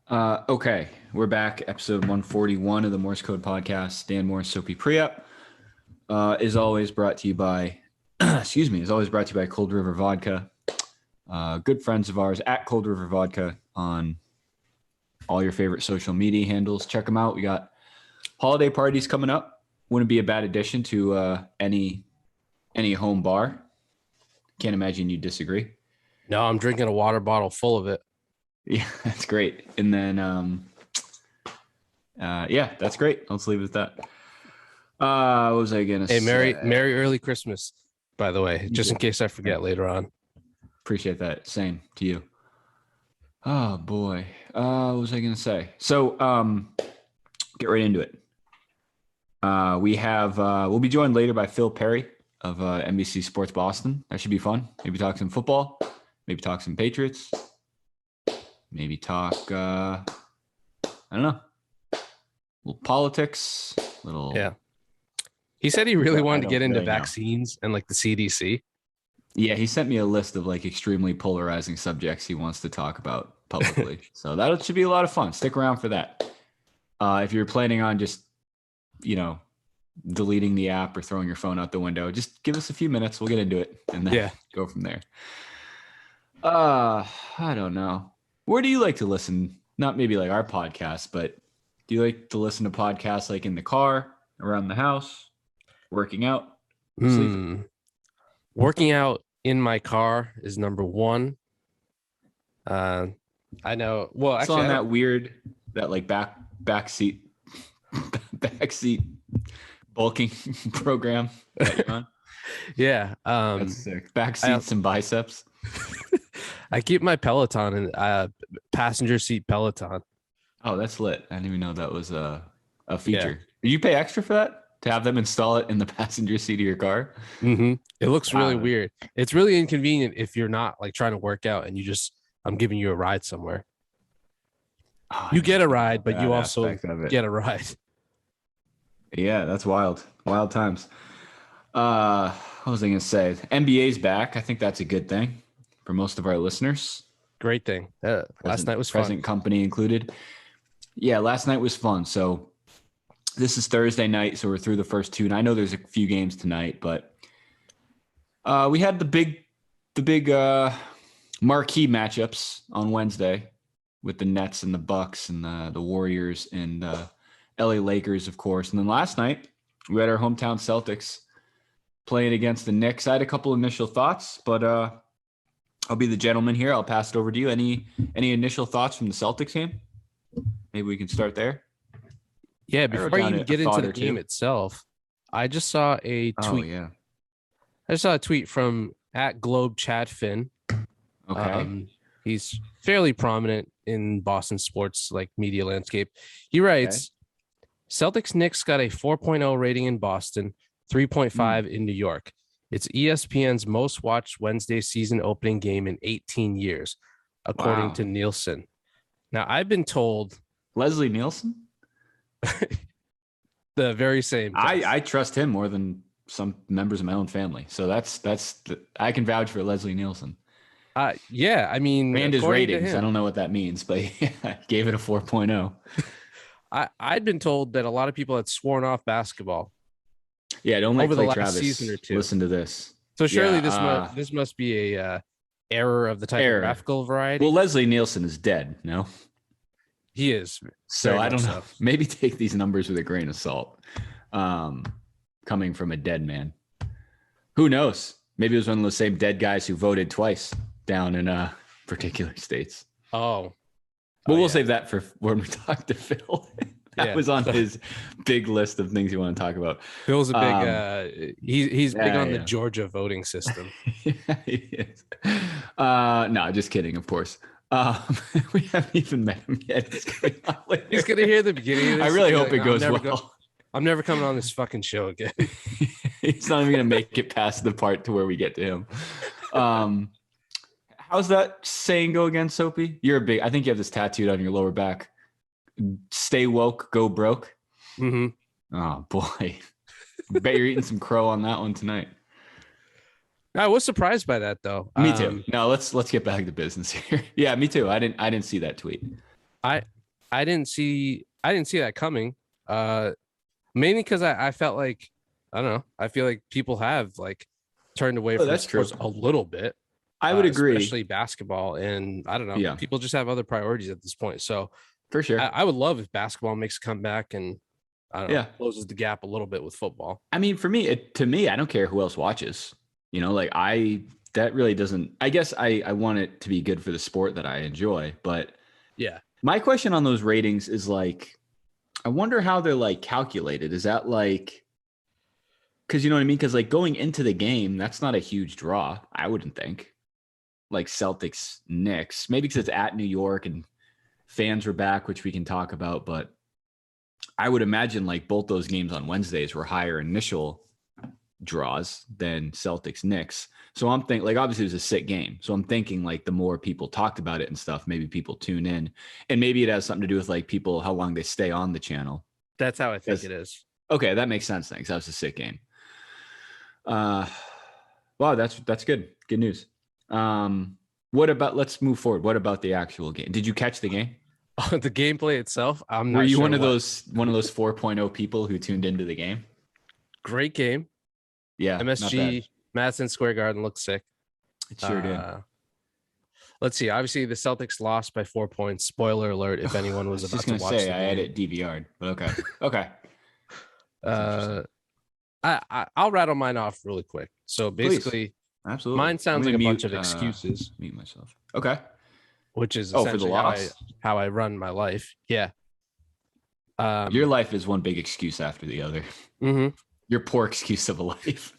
Okay, we're back. Episode 141 of the Morse Code Podcast. Dan Morse, Soapy Preup. Is always brought to you by, is always brought to you by Cold River Vodka. Good friends of ours at Cold River Vodka on all your favorite social media handles. Check them out. We got holiday parties coming up. Wouldn't be a bad addition to any home bar. Can't imagine you'd disagree. No, I'm drinking a water bottle full of it. Yeah, that's great. And then, that's great. Let's leave it at that. What was I going to say? Hey, Merry early Christmas, by the way, just in case I forget later on. Appreciate that. Same to you. Oh, boy. What was I going to say? So get right into it. We'll be joined later by Phil Perry of NBC Sports Boston. That should be fun. Maybe talk some football. Maybe talk some Patriots. Maybe talk, I don't know, a little politics, Yeah. He said he really wanted to get into vaccines and like the CDC. Yeah, he sent me a list of like extremely polarizing subjects he wants to talk about publicly. So that should be a lot of fun. Stick around for that. If you're planning on just, deleting the app or throwing your phone out the window, just give us a few minutes. We'll get into it and then go from there. I don't know. Where do you like to listen? Not maybe like our podcast, but do you like to listen to podcasts like in the car, around the house, working out, sleeping? Working out in my car is number one. I know. Well, actually, on that like backseat bulking program that you're on. Yeah. That's sick. Backseats and biceps. I keep my Peloton in passenger seat Peloton. Oh, that's lit. I didn't even know that was a feature. Yeah. Did you pay extra for that? To have them install it in the passenger seat of your car? Mm-hmm. It looks really weird. It's really inconvenient if you're not like trying to work out and I'm giving you a ride somewhere. Oh, you get a ride, but you also get a ride. Yeah, that's wild. Wild times. What was I going to say? NBA's back. I think that's a good thing for most of our listeners. Great thing. Last night was fun. Present company included. Yeah, last night was fun. So this is Thursday night, so we're through the first two. And I know there's a few games tonight, but we had the big marquee matchups on Wednesday with the Nets and the Bucks and the Warriors and LA Lakers, of course. And then last night we had our hometown Celtics playing against the Knicks. I had a couple initial thoughts, but I'll be the gentleman here. I'll pass it over to you. Any initial thoughts from the Celtics game? Maybe we can start there. Yeah, before you even get into the game itself, I just saw a tweet. Oh, yeah. I just saw a tweet from @GlobeChatFin. Okay. He's fairly prominent in Boston sports like media landscape. He writes, Celtics Knicks got a 4.0 rating in Boston, 3.5 in New York. It's ESPN's most watched Wednesday season opening game in 18 years, according to Nielsen. Now, I've been told... Leslie Nielsen? The very same. I trust him more than some members of my own family. So I can vouch for Leslie Nielsen. Yeah, I mean... And his ratings. I don't know what that means, but I gave it a 4.0. I'd been told that a lot of people had sworn off basketball. Yeah, don't let Clay Travis season or two. Listen to this. So surely this must be a error of the typographical variety. Well, Leslie Nielsen is dead, no? He is. So I don't know. Maybe take these numbers with a grain of salt. Coming from a dead man. Who knows? Maybe it was one of those same dead guys who voted twice down in particular states. Oh. But we'll save that for when we talk to Phil. That was on his big list of things you want to talk about. Phil's a big he's big on the Georgia voting system. Yeah, he is. No, just kidding, of course. We haven't even met him yet. He's gonna hear the beginning of this. I really hope it goes well. I'm never coming on this fucking show again. He's not even gonna make it past the part to where we get to him. How's that saying go again, Soapy? I think you have this tattooed on your lower back. Stay woke, go broke. Mm-hmm. Oh boy. Bet you're eating some crow on that one tonight. I was surprised by that though. Me too. No, let's get back to business here. Yeah, me too. I didn't see that tweet. I didn't see that coming. Mainly because I felt like, I don't know, I feel like people have like turned away Oh, from that's true. sports a little bit. I would agree. Especially basketball, and I don't know, Yeah, people just have other priorities at this point. So for sure. I would love if basketball makes a comeback and I don't know, Yeah. closes the gap a little bit with football. I mean, for me, to me, I don't care who else watches. Like that really doesn't. I guess I want it to be good for the sport that I enjoy. But Yeah. my question on those ratings is like, I wonder how they're like calculated. Is that like, because you know what I mean? Because like going into the game, that's not a huge draw. I wouldn't think. Like Celtics, Knicks, maybe because it's at New York and fans were back, which we can talk about. But I would imagine like both those games on Wednesdays were higher initial draws than Celtics Knicks. So I'm thinking like obviously it was a sick game. So I'm thinking like the more people talked about it and stuff, maybe people tune in. And maybe it has something to do with like people how long they stay on the channel. That's how I think it is. Okay, that makes sense. Thanks. That was a sick game. Wow, that's good. Good news. What about let's move forward. What about the actual game? Did you catch the game? The gameplay itself, I'm not Were you sure one of those 4.0 people who tuned into the game? Great game. Yeah. MSG Madison Square Garden looked sick. It sure did. Let's see. Obviously, the Celtics lost by 4 points. Spoiler alert! If anyone was about to watch the game. I had it DVR'd, but okay, okay. I'll rattle mine off really quick. So basically, absolutely, mine sounds like a bunch of excuses. Mute myself. Okay. Which is for the loss? how I run my life. Yeah. Your life is one big excuse after the other. Mm-hmm. Your poor excuse of a life.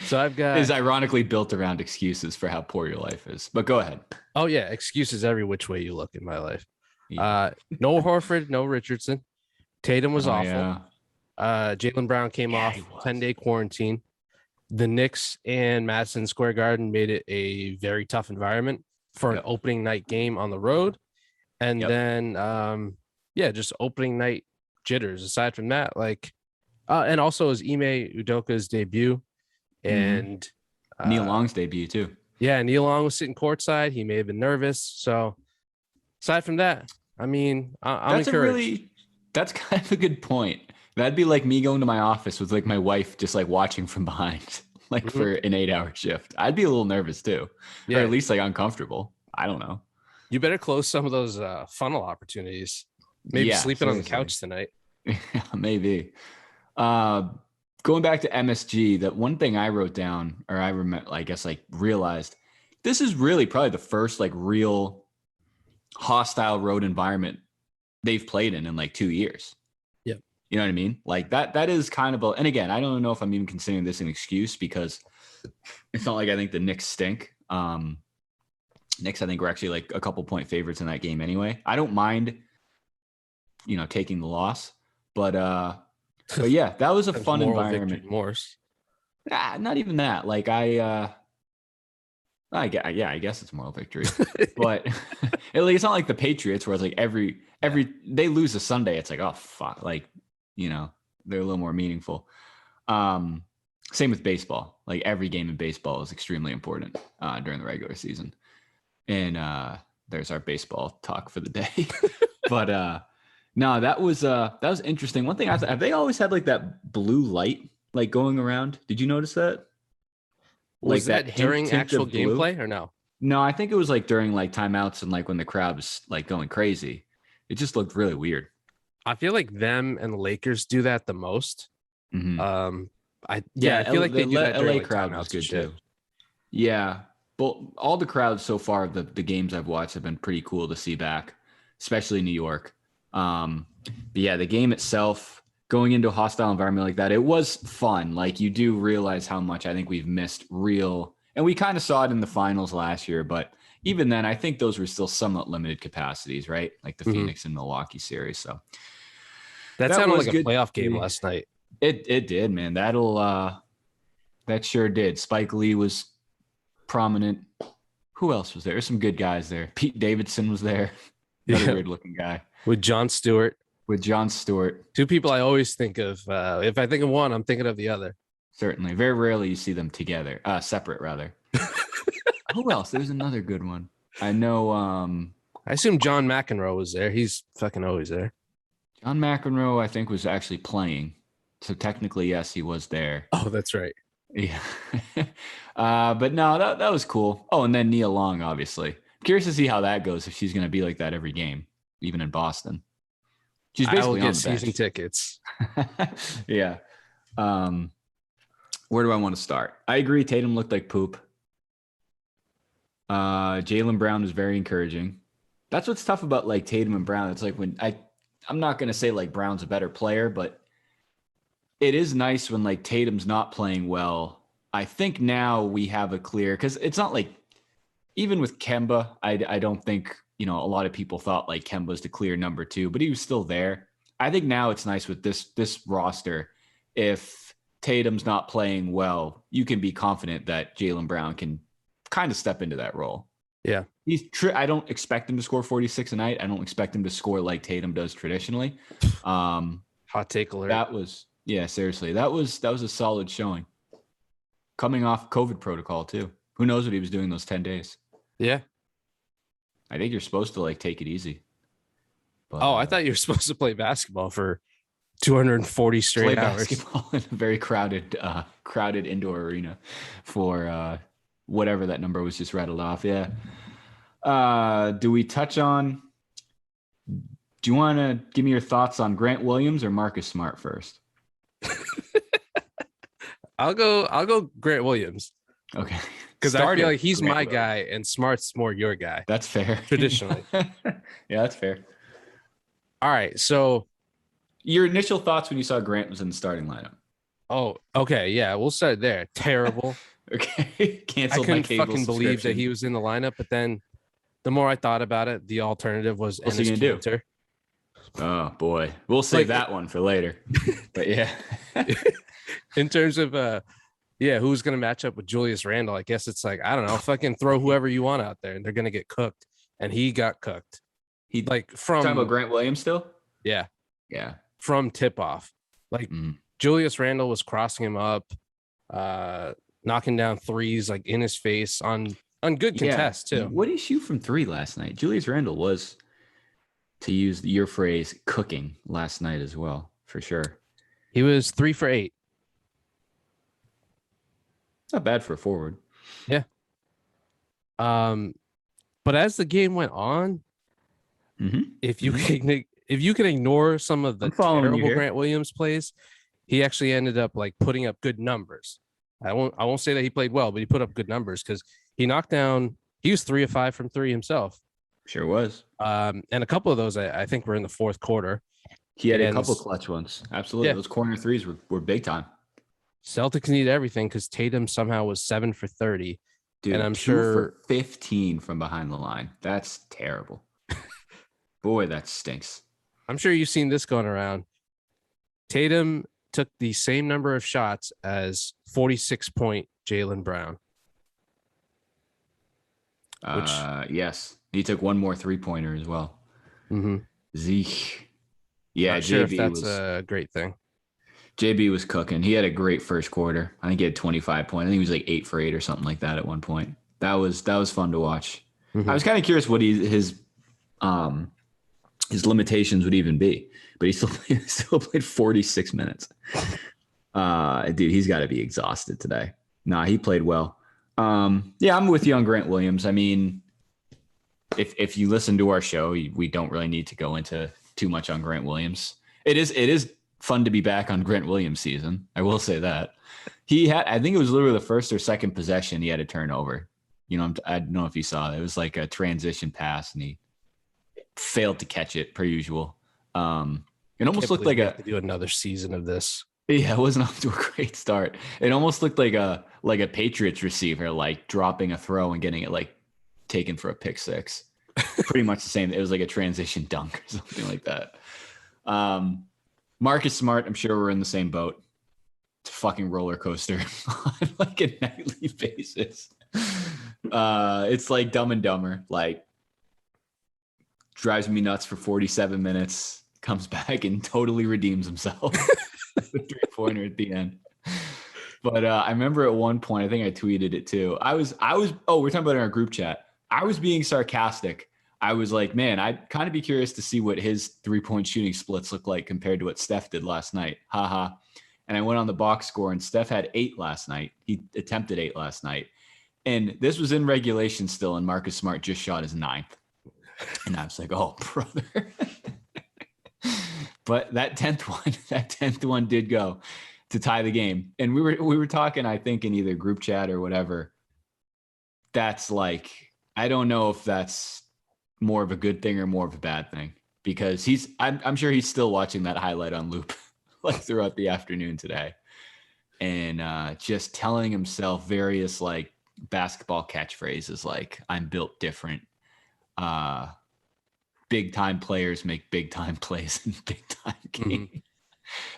So I've got is ironically built around excuses for how poor your life is. But go ahead. Oh yeah, excuses every which way you look in my life. Yeah. No Horford, no Richardson. Tatum was awful. Yeah. Jaylen Brown came off 10-day quarantine. The Knicks and Madison Square Garden made it a very tough environment for an opening night game on the road. And then just opening night jitters. Aside from that, like and also it was Ime Udoka's debut. And Neil Long's debut too. Yeah, Neil Long was sitting courtside. He may have been nervous. So aside from that, I mean, I'm encouraged. That's kind of a good point. That'd be like me going to my office with like my wife just like watching from behind, like for an 8-hour shift. I'd be a little nervous too, or at least like uncomfortable. I don't know. You better close some of those funnel opportunities. Maybe sleeping on the couch tonight. Maybe. Going back to MSG, that one thing I wrote down, or I remember, I guess, like realized, this is really probably the first like real hostile road environment they've played in like 2 years. Yeah, you know what I mean. Like that is kind of and again, I don't know if I'm even considering this an excuse because it's not like I think the Knicks stink. Knicks, I think, were actually like a couple point favorites in that game anyway. I don't mind, taking the loss, but yeah, that was a fun environment. Not even that. Like I guess it's moral victory, but it's not like the Patriots where it's like every they lose a Sunday, it's like, oh fuck, like they're a little more meaningful. Same with baseball. Like every game in baseball is extremely important during the regular season, and there's our baseball talk for the day. But no, that was interesting. One thing have they always had like that blue light like going around? Did you notice that? Was that during actual gameplay or no? No, I think it was like during like timeouts and like when the crowd was like going crazy. It just looked really weird. I feel like them and the Lakers do that the most. Mm-hmm. I feel like they do that during LA crowd was good too. Yeah, but all the crowds so far, the games I've watched have been pretty cool to see back, especially New York. But yeah, the game itself, going into a hostile environment like that, it was fun. Like you do realize how much I think we've missed and we kind of saw it in the finals last year, but even then I think those were still somewhat limited capacities, right? Like the Phoenix and Milwaukee series. So that sounded like a playoff game last night. It did, man. That sure did. Spike Lee was prominent. Who else was there? There's some good guys there. Pete Davidson was there. Another weird looking guy. With Jon Stewart. Two people I always think of. If I think of one, I'm thinking of the other. Certainly. Very rarely you see them together. Separate, rather. Who else? There's another good one. I know. I assume John McEnroe was there. He's fucking always there. John McEnroe, I think, was actually playing. So technically, yes, he was there. Oh, that's right. Yeah. But no, that was cool. Oh, and then Nia Long, obviously. Curious to see how that goes if she's going to be like that every game, even in Boston. She's basically on the bench. season tickets. Yeah. Where do I want to start? I agree. Tatum looked like poop. Jaylen Brown was very encouraging. That's what's tough about like Tatum and Brown. It's like when I'm not going to say like Brown's a better player, but it is nice when like Tatum's not playing well. I think now we have a clear, because it's not like even with Kemba, I don't think, a lot of people thought like Kemba's the clear number 2, but he was still there. I think now it's nice with this roster. If Tatum's not playing well, you can be confident that Jaylen Brown can kind of step into that role. Yeah. I don't expect him to score 46 a night. I don't expect him to score like Tatum does traditionally. Hot take alert. Seriously. That was a solid showing. Coming off COVID protocol too. Who knows what he was doing those 10 days? Yeah. I think you're supposed to like take it easy. But, I thought you were supposed to play basketball for 240 straight hours. Basketball in a very crowded indoor arena for whatever that number was just rattled off. Yeah. Do you want to give me your thoughts on Grant Williams or Marcus Smart first? I'll go Grant Williams. Okay. Because I feel like he's my guy and Smart's more your guy. That's fair. Traditionally. Yeah, that's fair. All right. So your initial thoughts when you saw Grant was in the starting lineup. Oh, okay. Yeah, we'll start there. Terrible. Okay. I couldn't fucking believe that he was in the lineup, but then the more I thought about it, the alternative was What's he gonna do? Oh boy. We'll save that one for later. But yeah. In terms of who's gonna match up with Julius Randle? I guess it's like, I don't know, fucking throw whoever you want out there and they're gonna get cooked. And he got cooked. He like from talking about Grant Williams still? Yeah. Yeah. From tip off. Like Julius Randle was crossing him up, knocking down threes like in his face on good contests too. What did he shoot from 3 last night? Julius Randle was, to use your phrase, cooking last night as well, for sure. He was 3 for 8. Not bad for a forward. Yeah. But as the game went on, if you can ignore some of the terrible Grant Williams plays, he actually ended up like putting up good numbers. I won't say that he played well, but he put up good numbers because he was 3 of 5 from 3 himself. Sure was. And a couple of those I think were in the fourth quarter. He had a couple clutch ones. Absolutely. Yeah. Those corner threes were big time. Celtics need everything because Tatum somehow was 7 for 30. Dude, and I'm 2 sure for 15 from behind the line. That's terrible. Boy, that stinks. I'm sure you've seen this going around. Tatum took the same number of shots as 46-point Jaylen Brown. Yes. He took one more 3-pointer as well. Zeke. Yeah, not sure if that's a great thing. JB was cooking. He had a great first quarter. I think he had 25 points. I think he was like 8 for 8 or something like that at one point. That was fun to watch. I was kind of curious what his limitations would even be, but he still played 46 minutes. Dude, he's got to be exhausted today. Nah, he played well. Yeah, I'm with you on Grant Williams. I mean, if you listen to our show, we don't really need to go into too much on Grant Williams. It is fun to be back on Grant Williams season. I will say that. I think it was literally the first or second possession he had a turnover. I don't know if you saw it. It was like a transition pass and he failed to catch it per usual. It almost looked like to do another season of this. Yeah, it wasn't off to a great start. It almost looked like a Patriots receiver, like dropping a throw and getting it like taken for a pick six. Pretty much the same. It was like a transition dunk or something like that. Marcus Smart, I'm sure we're in the same boat. It's a fucking roller coaster on like a nightly basis. It's like Dumb and Dumber. Like drives me nuts for 47 minutes, comes back and totally redeems himself. The 3-pointer at the end. But I remember at one point, I think I tweeted it too. We're talking about it in our group chat. I was being sarcastic I was like, man, I'd kind of be curious to see what his 3-point shooting splits look like compared to what Steph did last night. Haha. And I went on the box score, and Steph had 8 last night. He attempted 8 last night. And this was in regulation still, and Marcus Smart just shot his 9th. And I was like, oh, brother. But that 10th one did go to tie the game. And we were talking, I think, in either group chat or whatever. That's like, I don't know if that's more of a good thing or more of a bad thing, because I'm sure he's still watching that highlight on loop like throughout the afternoon today, and just telling himself various like basketball catchphrases like "I'm built different," "big time players make big time plays in big time games,"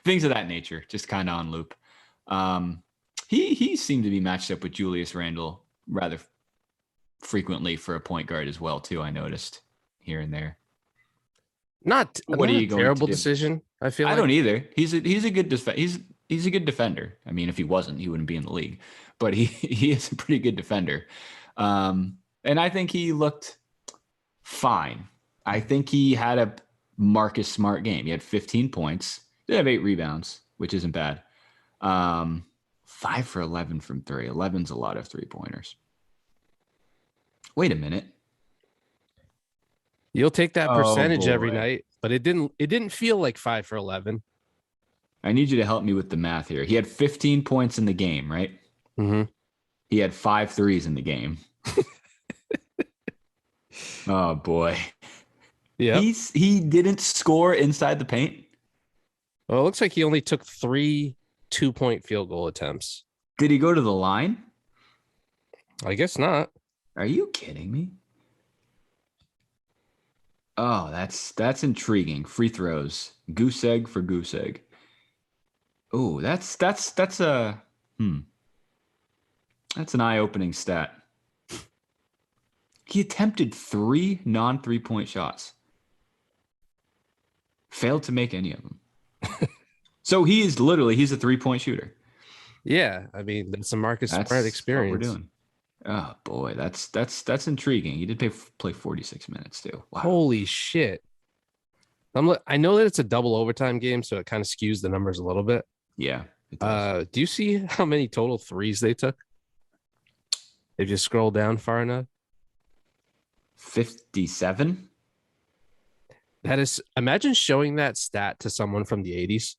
things of that nature, just kind of on loop. He seemed to be matched up with Julius Randle rather frequently for a point guard as well too. I noticed here and there. Not a terrible decision. I feel I don't either. He's a good he's a good defender. I mean, if he wasn't, he wouldn't be in the league. But he is a pretty good defender. And I think he looked fine. I think he had a Marcus Smart game. He had 15 points. He did have 8 rebounds, which isn't bad. 5 for 11 from 3. 11's a lot of 3-pointers. Wait a minute. You'll take that percentage every night, but it didn't feel like 5 for 11. I need you to help me with the math here. He had 15 points in the game, right? Mm-hmm. He had 5 threes in the game. Oh boy. Yeah. He didn't score inside the paint. Well, it looks like he only took 3 2-point field goal attempts. Did he go to the line? I guess not. Are you kidding me? Oh, that's intriguing. Free throws. Goose egg for goose egg. Oh, that's a that's an eye-opening stat. He attempted 3 non-3-point shots. Failed to make any of them. So he's a 3-point shooter. Yeah, I mean, that's a Marcus Smart experience. What we're doing. Oh boy, that's intriguing. He did play 46 minutes too. Wow. Holy shit. I know that it's a double overtime game, so it kind of skews the numbers a little bit. Yeah. It does. Do you see how many total threes they took? If you scroll down far enough. 57. That is, imagine showing that stat to someone from the 80s.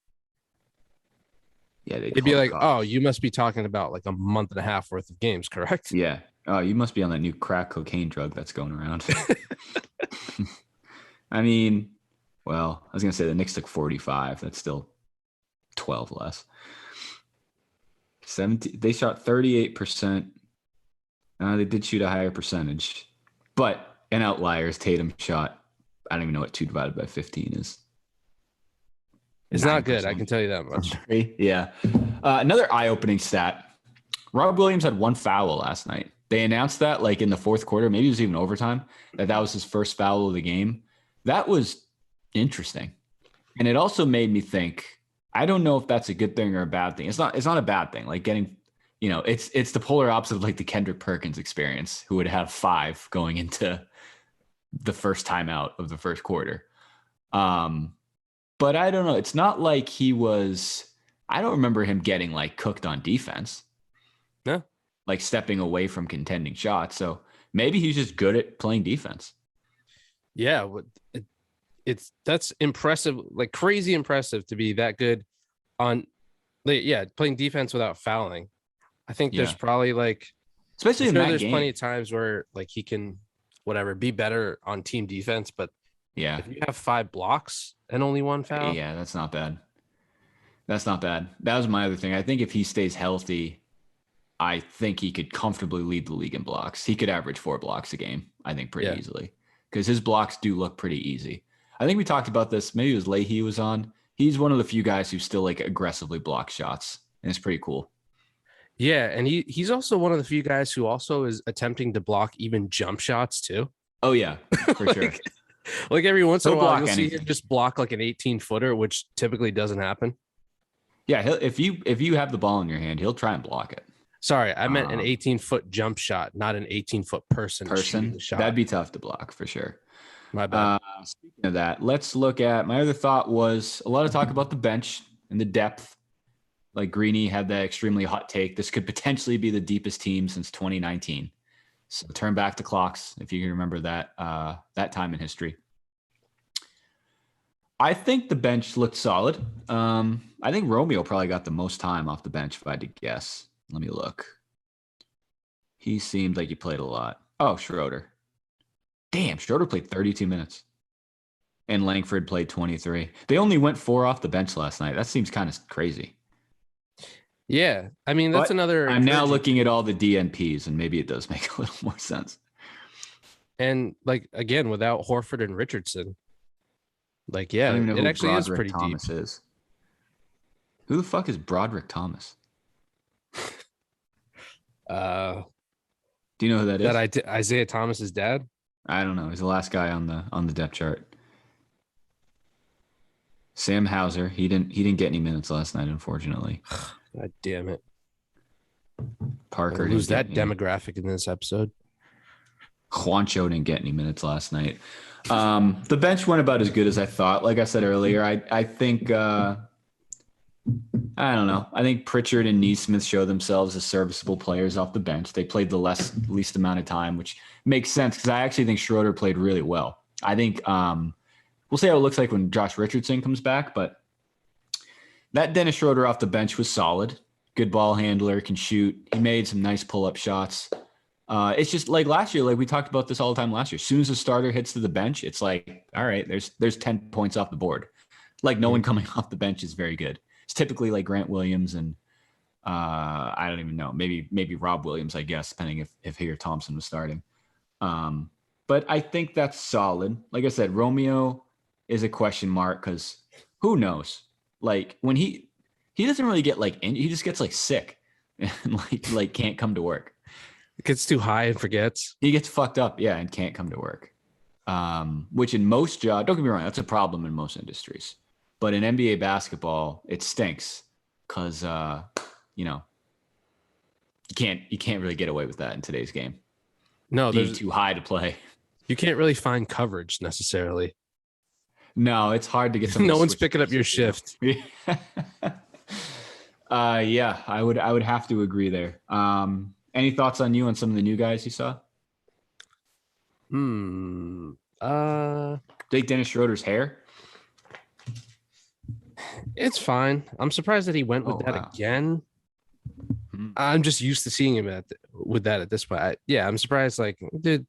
Yeah, they'd be like, "Oh, you must be talking about like a month and a half worth of games, correct?" Yeah. Oh, you must be on that new crack cocaine drug that's going around. I mean, well, I was gonna say the Knicks took 45. That's still 12 less. 17. They shot 38%. They did shoot a higher percentage, but an outlier is Tatum shot. I don't even know what 2 divided by 15 is. It's 9%. Not good. I can tell you that much. Yeah. Another eye-opening stat. Rob Williams had 1 foul last night. They announced that like in the fourth quarter, maybe it was even overtime, that was his first foul of the game. That was interesting. And it also made me think, I don't know if that's a good thing or a bad thing. It's not a bad thing. Like getting, it's the polar opposite of like the Kendrick Perkins experience, who would have 5 going into the first timeout of the first quarter. But I don't know. It's not like I don't remember him getting like cooked on defense. No. Like stepping away from contending shots. So maybe he's just good at playing defense. Yeah. That's impressive, like crazy impressive to be that good on, playing defense without fouling. I think there's probably like, especially in that there's game, plenty of times where like he can, be better on team defense, but yeah, if you have 5 blocks and only 1 foul. Yeah, that's not bad. That's not bad. That was my other thing. I think if he stays healthy, I think he could comfortably lead the league in blocks. He could average 4 blocks a game, I think, pretty easily, because his blocks do look pretty easy. I think we talked about this. Maybe it was Leahy was on. He's one of the few guys who still like aggressively block shots, and it's pretty cool. Yeah, and he's also one of the few guys who also is attempting to block even jump shots too. Oh yeah, for sure. Like every once in a while, you'll see him just block like an 18-footer, which typically doesn't happen. Yeah, if you have the ball in your hand, he'll try and block it. Sorry, I meant an 18-foot jump shot, not an 18-foot person shooting the shot. That'd be tough to block for sure. My bad. Speaking of that, let's look at my other thought was a lot of talk about the bench and the depth. Like Greeny had that extremely hot take. This could potentially be the deepest team since 2019. So turn back the clocks if you can remember that time in history. I think the bench looked solid. I think Romeo probably got the most time off the bench if I had to guess. Let me look. He seemed like he played a lot. Oh, Schroeder. Damn, Schroeder played 32 minutes. And Langford played 23. They only went 4 off the bench last night. That seems kind of crazy. Yeah, I mean, that's another. I'm now looking at all the DNPs, and maybe it does make a little more sense. And like again, without Horford and Richardson, like yeah, it actually is pretty deep. Who the fuck is Broderick Thomas? Do you know who that is? That Isaiah Thomas's dad? I don't know. He's the last guy on the depth chart. Sam Hauser. He didn't get any minutes last night, unfortunately. God damn it. Parker. Who's that demographic in this episode? Juancho didn't get any minutes last night. The bench went about as good as I thought. Like I said earlier, I think I don't know. I think Pritchard and Neesmith show themselves as serviceable players off the bench. They played the least amount of time, which makes sense because I actually think Schroeder played really well. I think we'll see how it looks like when Josh Richardson comes back, but that Dennis Schroeder off the bench was solid. Good ball handler, can shoot. He made some nice pull-up shots. It's just like last year, like we talked about this all the time last year. As soon as a starter hits to the bench, it's like, all right, there's 10 points off the board. Like no one coming off the bench is very good. It's typically like Grant Williams and I don't even know, maybe Rob Williams, I guess, depending if he or Thompson was starting. But I think that's solid. Like I said, Romeo is a question mark because who knows? Like when he doesn't really get like he just gets like sick and like can't come to work. It gets too high and forgets. He gets fucked up, yeah, and can't come to work. Which in most jobs, don't get me wrong, that's a problem in most industries. But in NBA basketball, it stinks because you can't really get away with that in today's game. No, being too high to play. You can't really find coverage necessarily. No, it's hard to get some. No one's picking up your shift. Yeah, I would have to agree there. Any thoughts on you on some of the new guys you saw? Take Dennis Schroeder's hair. It's fine. I'm surprised that he went with that again. I'm just used to seeing him with that at this point. I'm surprised. Like, dude,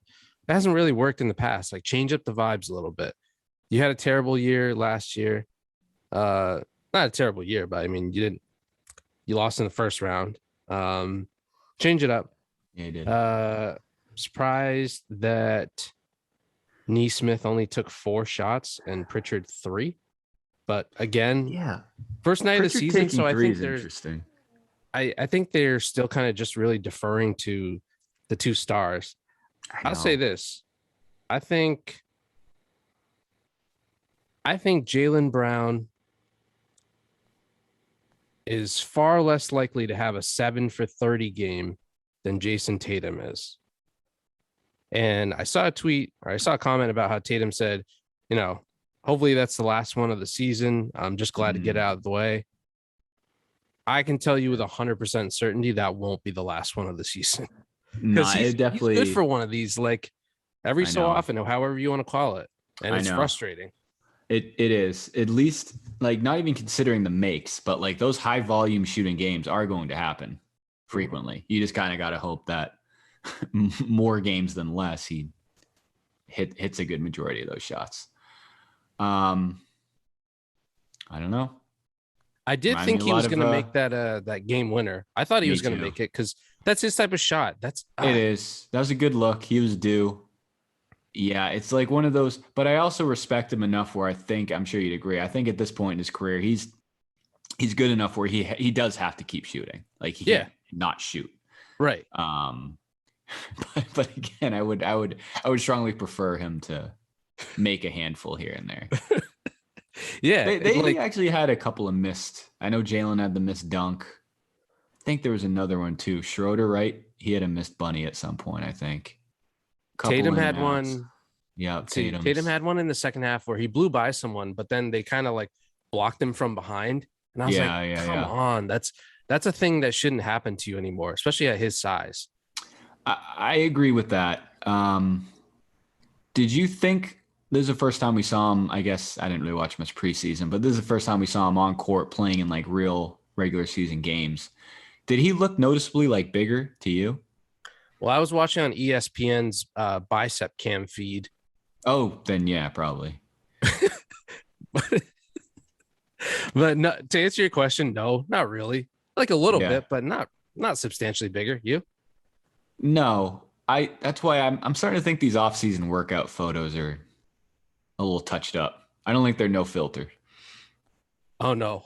it hasn't really worked in the past. Like, change up the vibes a little bit. You had a terrible year last year. Not a terrible year, but I mean, you lost in the first round. Change it up. Yeah, you did. Surprised that Neesmith only took 4 shots and Pritchard 3. But again, first night of the season, so I think there's interesting. I think they're still kind of just really deferring to the 2 stars. I'll say this. I think Jaylen Brown is far less likely to have a 7 for 30 game than Jason Tatum is. And I saw a comment about how Tatum said, hopefully that's the last one of the season. I'm just glad to get out of the way. I can tell you with 100% certainty that won't be the last one of the season. No, it definitely he's good for one of these, like every so often, or however you want to call it. And it's frustrating. It is, at least, like, not even considering the makes, but like those high volume shooting games are going to happen frequently. You just kind of got to hope that more games than less he hits a good majority of those shots. I don't know. I did think he was going to make that game winner. I thought he was going to make it because that's his type of shot. It is. That was a good look. He was due. Yeah, it's like one of those, but I also respect him enough where I'm sure you'd agree. I think at this point in his career, he's good enough where he does have to keep shooting. Like he can't not shoot. Right. But again, I would strongly prefer him to make a handful here and there. Yeah. They actually had a couple of missed. I know Jalen had the missed dunk. think there was another one too. Schroeder, right? He had a missed bunny at some point, I think. Tatum had one. Yeah, Tatum had one in the second half where he blew by someone, but then they kind of like blocked him from behind. And I was come on, that's a thing that shouldn't happen to you anymore, especially at his size. I agree with that. Did you think this is the first time we saw him? I guess I didn't really watch much preseason, but this is the first time we saw him on court playing in like real regular season games. Did he look noticeably like bigger to you? Well, I was watching on ESPN's bicep cam feed. Oh, then yeah, probably. But no, to answer your question, no, not really. Like a little bit, but not substantially bigger. You? No, that's why I'm starting to think these off-season workout photos are a little touched up. I don't think they're no filter. Oh no.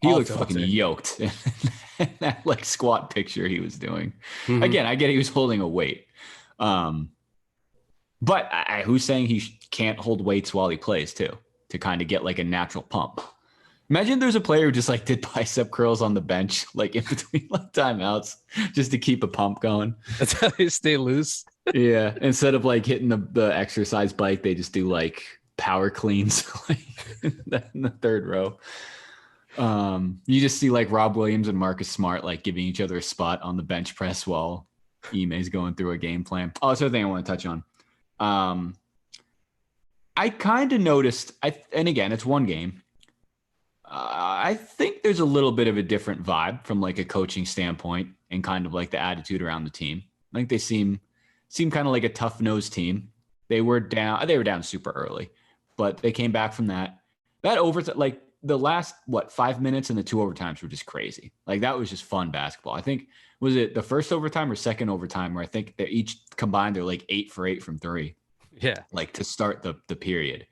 He looked fucking yoked in that like squat picture he was doing. Mm-hmm. Again, I get he was holding a weight. But who's saying he can't hold weights while he plays too, to kind of get like a natural pump? Imagine there's a player who just like did bicep curls on the bench, like in between like timeouts, just to keep a pump going. That's how they stay loose. Yeah. Instead of like hitting the exercise bike, they just do like power cleans like in the third row. You just see like Rob Williams and Marcus Smart like giving each other a spot on the bench press while Ime's going through a game plan. Oh, that's the other thing I want to touch on. I kind of noticed, and again, it's one game. I think there's a little bit of a different vibe from like a coaching standpoint and kind of like the attitude around the team. I think they seem kind of like a tough-nosed team. They were down super early, but they came back from that. That like the last 5 minutes and the 2 overtimes were just crazy. Like that was just fun basketball. I think was it the first overtime or second overtime where I think they're each combined they're like 8 for 8 from 3. Yeah, like to start the period.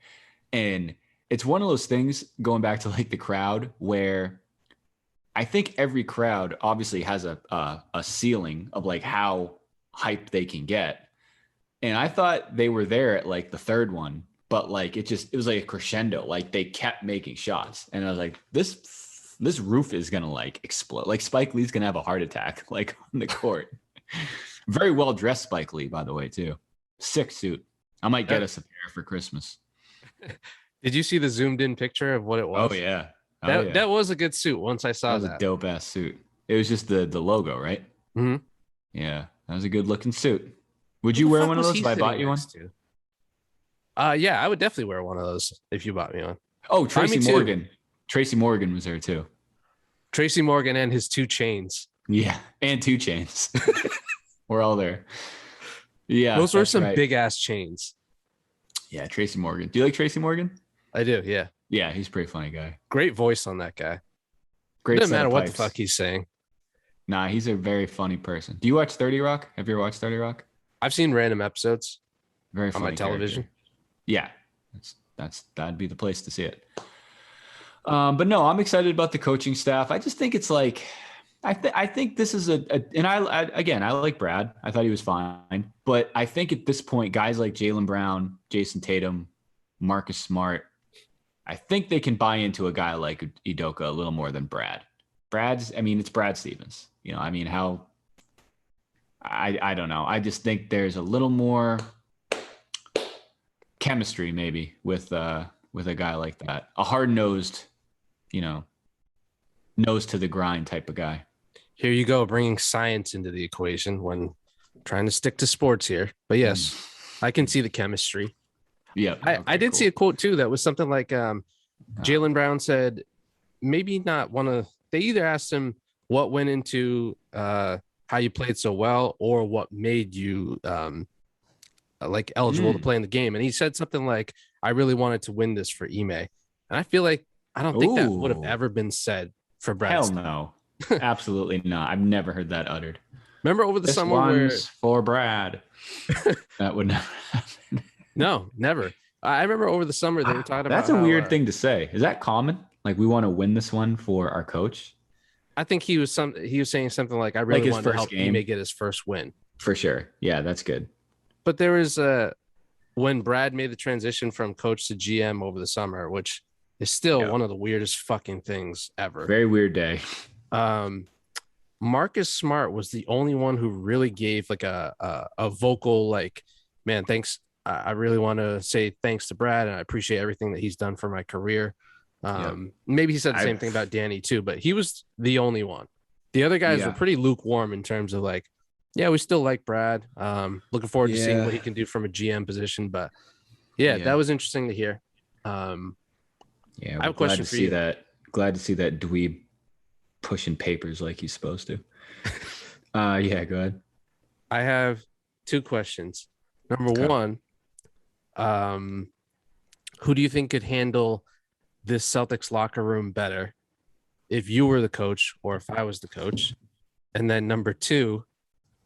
And it's one of those things going back to like the crowd where I think every crowd obviously has a ceiling of like how hyped they can get. And I thought they were there at like the third one, but like it was like a crescendo. Like they kept making shots. And I was like, this roof is going to like explode. Like Spike Lee's going to have a heart attack like on the court. Very well dressed Spike Lee, by the way, too. Sick suit. I might get us a pair for Christmas. Did you see the zoomed in picture of what it was? Oh yeah. That was a good suit once I saw that. That was a dope ass suit. It was just the logo, right? Mm-hmm. Yeah. That was a good looking suit. Would you wear one of those if I bought you one? Yeah, I would definitely wear one of those if you bought me one. Oh, Tracy Morgan. Too. Tracy Morgan was there too. Tracy Morgan and his 2 chains. Yeah. And 2 chains. We're all there. Yeah. Those were some big ass chains. Yeah, Tracy Morgan. Do you like Tracy Morgan? I do, yeah. Yeah, he's a pretty funny guy. Great voice on that guy. Great. Doesn't matter what the fuck he's saying. Nah, he's a very funny person. Do you watch 30 Rock? Have you ever watched 30 Rock? I've seen random episodes. Very funny on my television. Character. Yeah, that'd be the place to see it. But no, I'm excited about the coaching staff. I just think it's like I think this is and I like Brad. I thought he was fine, but I think at this point, guys like Jaylen Brown, Jason Tatum, Marcus Smart, I think they can buy into a guy like Udoka a little more than Brad. It's Brad Stevens. You know, I mean, I don't know. I just think there's a little more chemistry maybe with a guy like that, a hard-nosed, nose to the grind type of guy. Here you go, bringing science into the equation when trying to stick to sports here. But yes, I can see the chemistry. Yeah. I did see a quote too that was something like Jaylen Brown said, maybe not they either asked him what went into how you played so well or what made you like eligible to play in the game. And he said something like, I really wanted to win this for Ime. And I feel like, I don't think that would have ever been said for Brad. Hell no. Absolutely not. I've never heard that uttered. Remember over the summer where for Brad. That would never happen. No, never. I remember over the summer they were talking about. That's a weird thing to say. Is that common? Like we want to win this one for our coach? I think he was saying something like, I really want to help Ime get his first win. For sure. Yeah, that's good. But there was when Brad made the transition from coach to GM over the summer, which is still one of the weirdest fucking things ever. Very weird day. Marcus Smart was the only one who really gave like a vocal like, man, thanks. I really want to say thanks to Brad, and I appreciate everything that he's done for my career. Yep. Maybe he said the same I thing about Danny too, but he was the only one. The other guys were yeah. pretty lukewarm in terms of like, yeah, we still like Brad. Looking forward to seeing Yeah. what he can do from a GM position. But yeah, Yeah. that was interesting to hear. Yeah, I have we're a question for you. glad to see that dweeb pushing papers like he's supposed to. Yeah, go ahead. I have two questions. Number Okay. one, um, who do you think could handle this Celtics locker room better if you were the coach or if I was the coach? And then number two,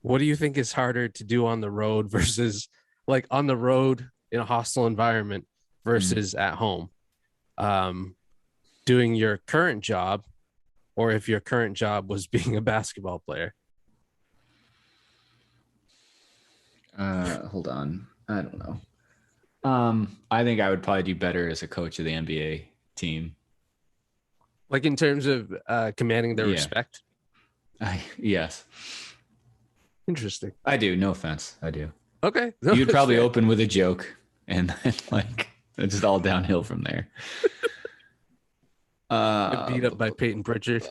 what do you think is harder to do on the road versus like on the road in a hostile environment versus at home? Doing your current job, or if your current job was being a basketball player? Hold on. I don't know. I think I would probably do better as a coach of the NBA team. Like in terms of commanding their Yeah. respect? Yes, Interesting. I do. No offense. I do. Okay. No, You'd probably fair. open with a joke and then like it's just all downhill from there. Get beat up by Peyton Pritchard.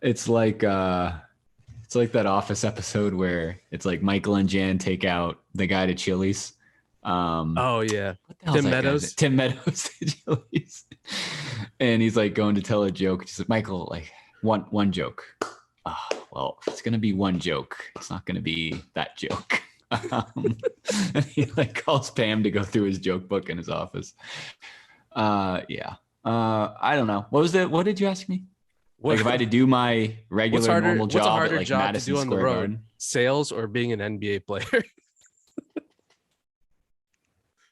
It's like that Office episode where it's like Michael and Jan take out the guy to Chili's. Oh yeah. What the hell's Tim that guy's Meadows? name? Tim Meadows to Chili's. And he's like going to tell a joke. He's like, Michael, like one joke. Well, it's gonna be one joke. It's not gonna be that joke. And he like calls Pam to go through his joke book in his office. Yeah. I don't know. What did you ask me? Like if I had to do my regular normal job what's a harder at like job Madison to do on the Square road? Garden? Sales or being an NBA player?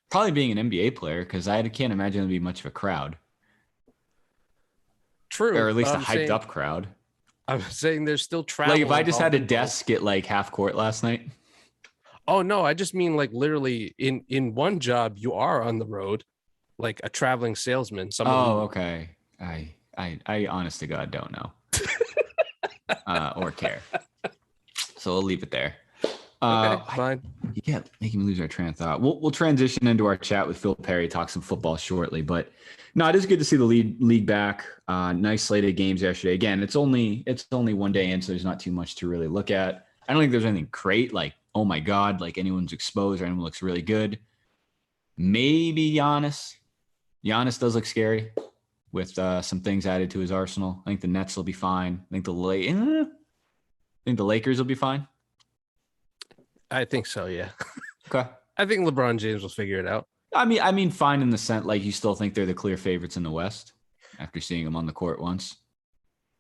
Probably being an NBA player because I can't imagine there'd be much of a crowd, True. or at least a I'm hyped saying, up crowd. I'm saying there's still travel. Like if I just had a involved. desk at like half court last night. Oh no, I just mean like literally in one job you are on the road, like a traveling salesman. Oh, okay. I honest to God don't know or care. So we'll leave it there. Okay, fine. You can't make me lose our train of thought. We'll transition into our chat with Phil Perry, talk some football shortly. But no, it is good to see the league back. Nice slate of games yesterday. Again, it's only one day in, so there's not too much to really look at. I don't think there's anything great, like, oh my God, like anyone's exposed or anyone looks really good. Maybe Giannis. Giannis does look scary with some things added to his arsenal. I think the Nets will be fine. I think the Lakers will be fine. I think so, yeah. Okay. I think LeBron James will figure it out. I mean, fine in the sense like you still think they're the clear favorites in the West after seeing them on the court once.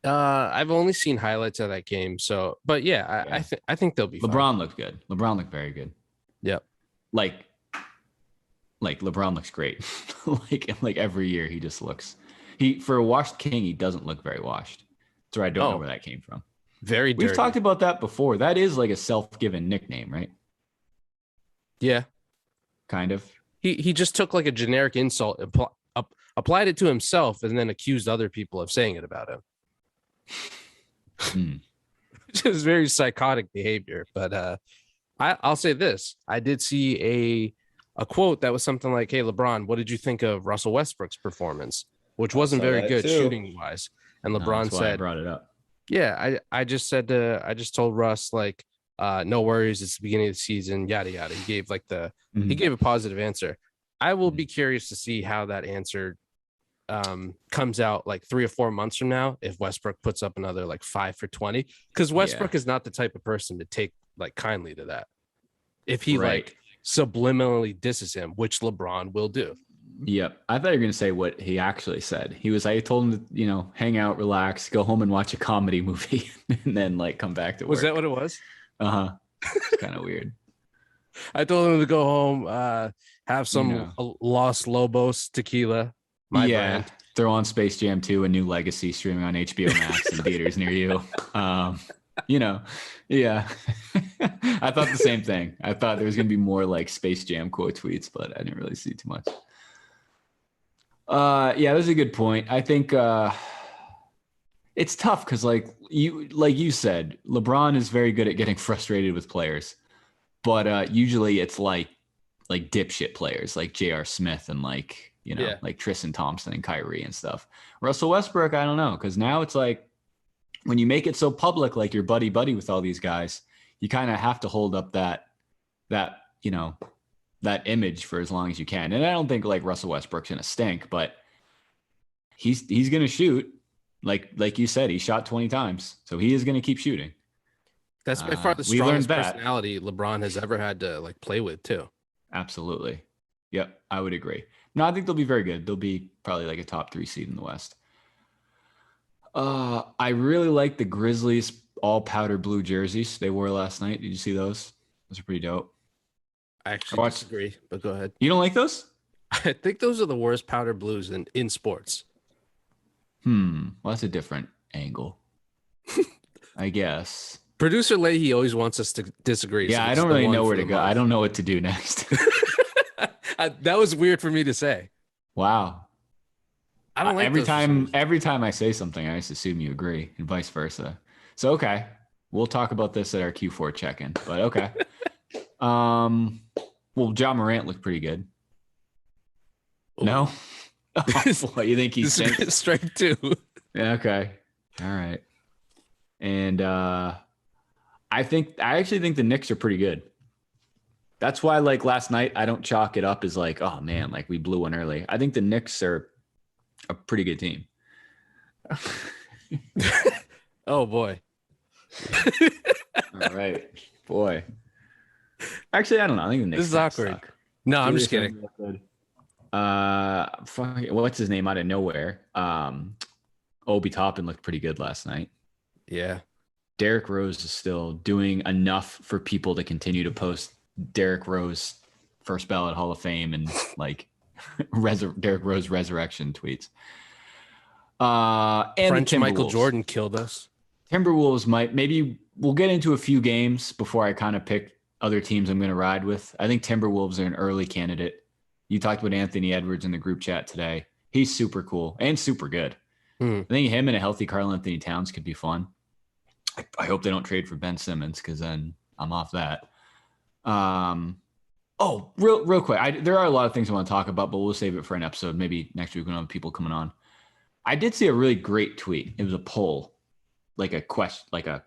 I've only seen highlights of that game, so but yeah, I think they'll be LeBron fine. looked good. LeBron looked very good. Yep. Like LeBron looks great. like every year he just looks. For a washed king, he doesn't look very washed. So I don't know where that came from. Very dirty. We've talked about that before. That is like a self-given nickname, right? Yeah. Kind of. He just took like a generic insult, applied it to himself, and then accused other people of saying it about him. Which is very psychotic behavior. But I'll say this. I did see a quote that was something like, hey, LeBron, what did you think of Russell Westbrook's performance? Which wasn't very good shooting wise. And LeBron said, I brought it up. Yeah, I just told Russ like, no worries, it's the beginning of the season, yada yada. He gave like he gave a positive answer. I will be curious to see how that answer comes out like 3 or 4 months from now if Westbrook puts up another like 5 for 20, because Westbrook is not the type of person to take like kindly to that. If he like subliminally disses him, which LeBron will do. Yep. I thought you were going to say what he actually said. I told him to, hang out, relax, go home and watch a comedy movie and then like come back to work. Was that what it was? Uh-huh. It's kind of weird. I told him to go home, have some Los Lobos tequila. My brand. Throw on Space Jam 2, A New Legacy streaming on HBO Max in theaters near you. Yeah. I thought the same thing. I thought there was going to be more like Space Jam quote tweets, but I didn't really see too much. Yeah, that's a good point. I think It's tough because like you said, LeBron is very good at getting frustrated with players, but usually it's like dipshit players like J.R. Smith and Yeah. like Tristan Thompson and Kyrie and stuff. Russell Westbrook, I don't know, because now it's like when you make it so public, like you're buddy with all these guys, you kind of have to hold up that that image for as long as you can. And I don't think like Russell Westbrook's gonna stink, but he's gonna shoot. Like you said, he shot 20 times, so he is gonna keep shooting. That's by far the We learned strongest that. personality LeBron has ever had to like play with too. Absolutely. Yep, I would agree. No, I think they'll be very good. They'll be probably like a top 3 seed in the West. I really like the Grizzlies all powder blue jerseys they wore last night. Did you see those? Those are pretty dope. I actually disagree, but go ahead. You don't like those? I think those are the worst powder blues in sports. Well, that's a different angle. I guess. Producer Leahy always wants us to disagree. Yeah, so I don't really know where to go. I don't know what to do next. That was weird for me to say. Wow. I don't like every time I say something, I just assume you agree, and vice versa. So okay, we'll talk about this at our Q4 check-in. But okay. Well, John Morant looked pretty good. Ooh. No? What, you think he's strike 2? Yeah, okay. All right. And I actually think the Knicks are pretty good. That's why, like last night, I don't chalk it up as like, oh man, like we blew one early. I think the Knicks are a pretty good team. Oh boy. All right, boy. Actually, I don't know. I think the Knicks. This is awkward. Suck. No, I'm just kidding. What's his name out of nowhere? Obi Toppin looked pretty good last night. Yeah. Derrick Rose is still doing enough for people to continue to post Derrick Rose first ballot Hall of Fame and like Derrick Rose resurrection tweets. And French Michael Jordan killed us. Timberwolves maybe we'll get into a few games before I kind of pick other teams I'm going to ride with. I think Timberwolves are an early candidate. You talked about Anthony Edwards in the group chat today. He's super cool and super good. I think him and a healthy Karl Anthony Towns could be fun. I hope they don't trade for Ben Simmons because then I'm off that. Real quick. There are a lot of things I want to talk about, but we'll save it for an episode. Maybe next week when have people coming on. I did see a really great tweet. It was a poll, like a question,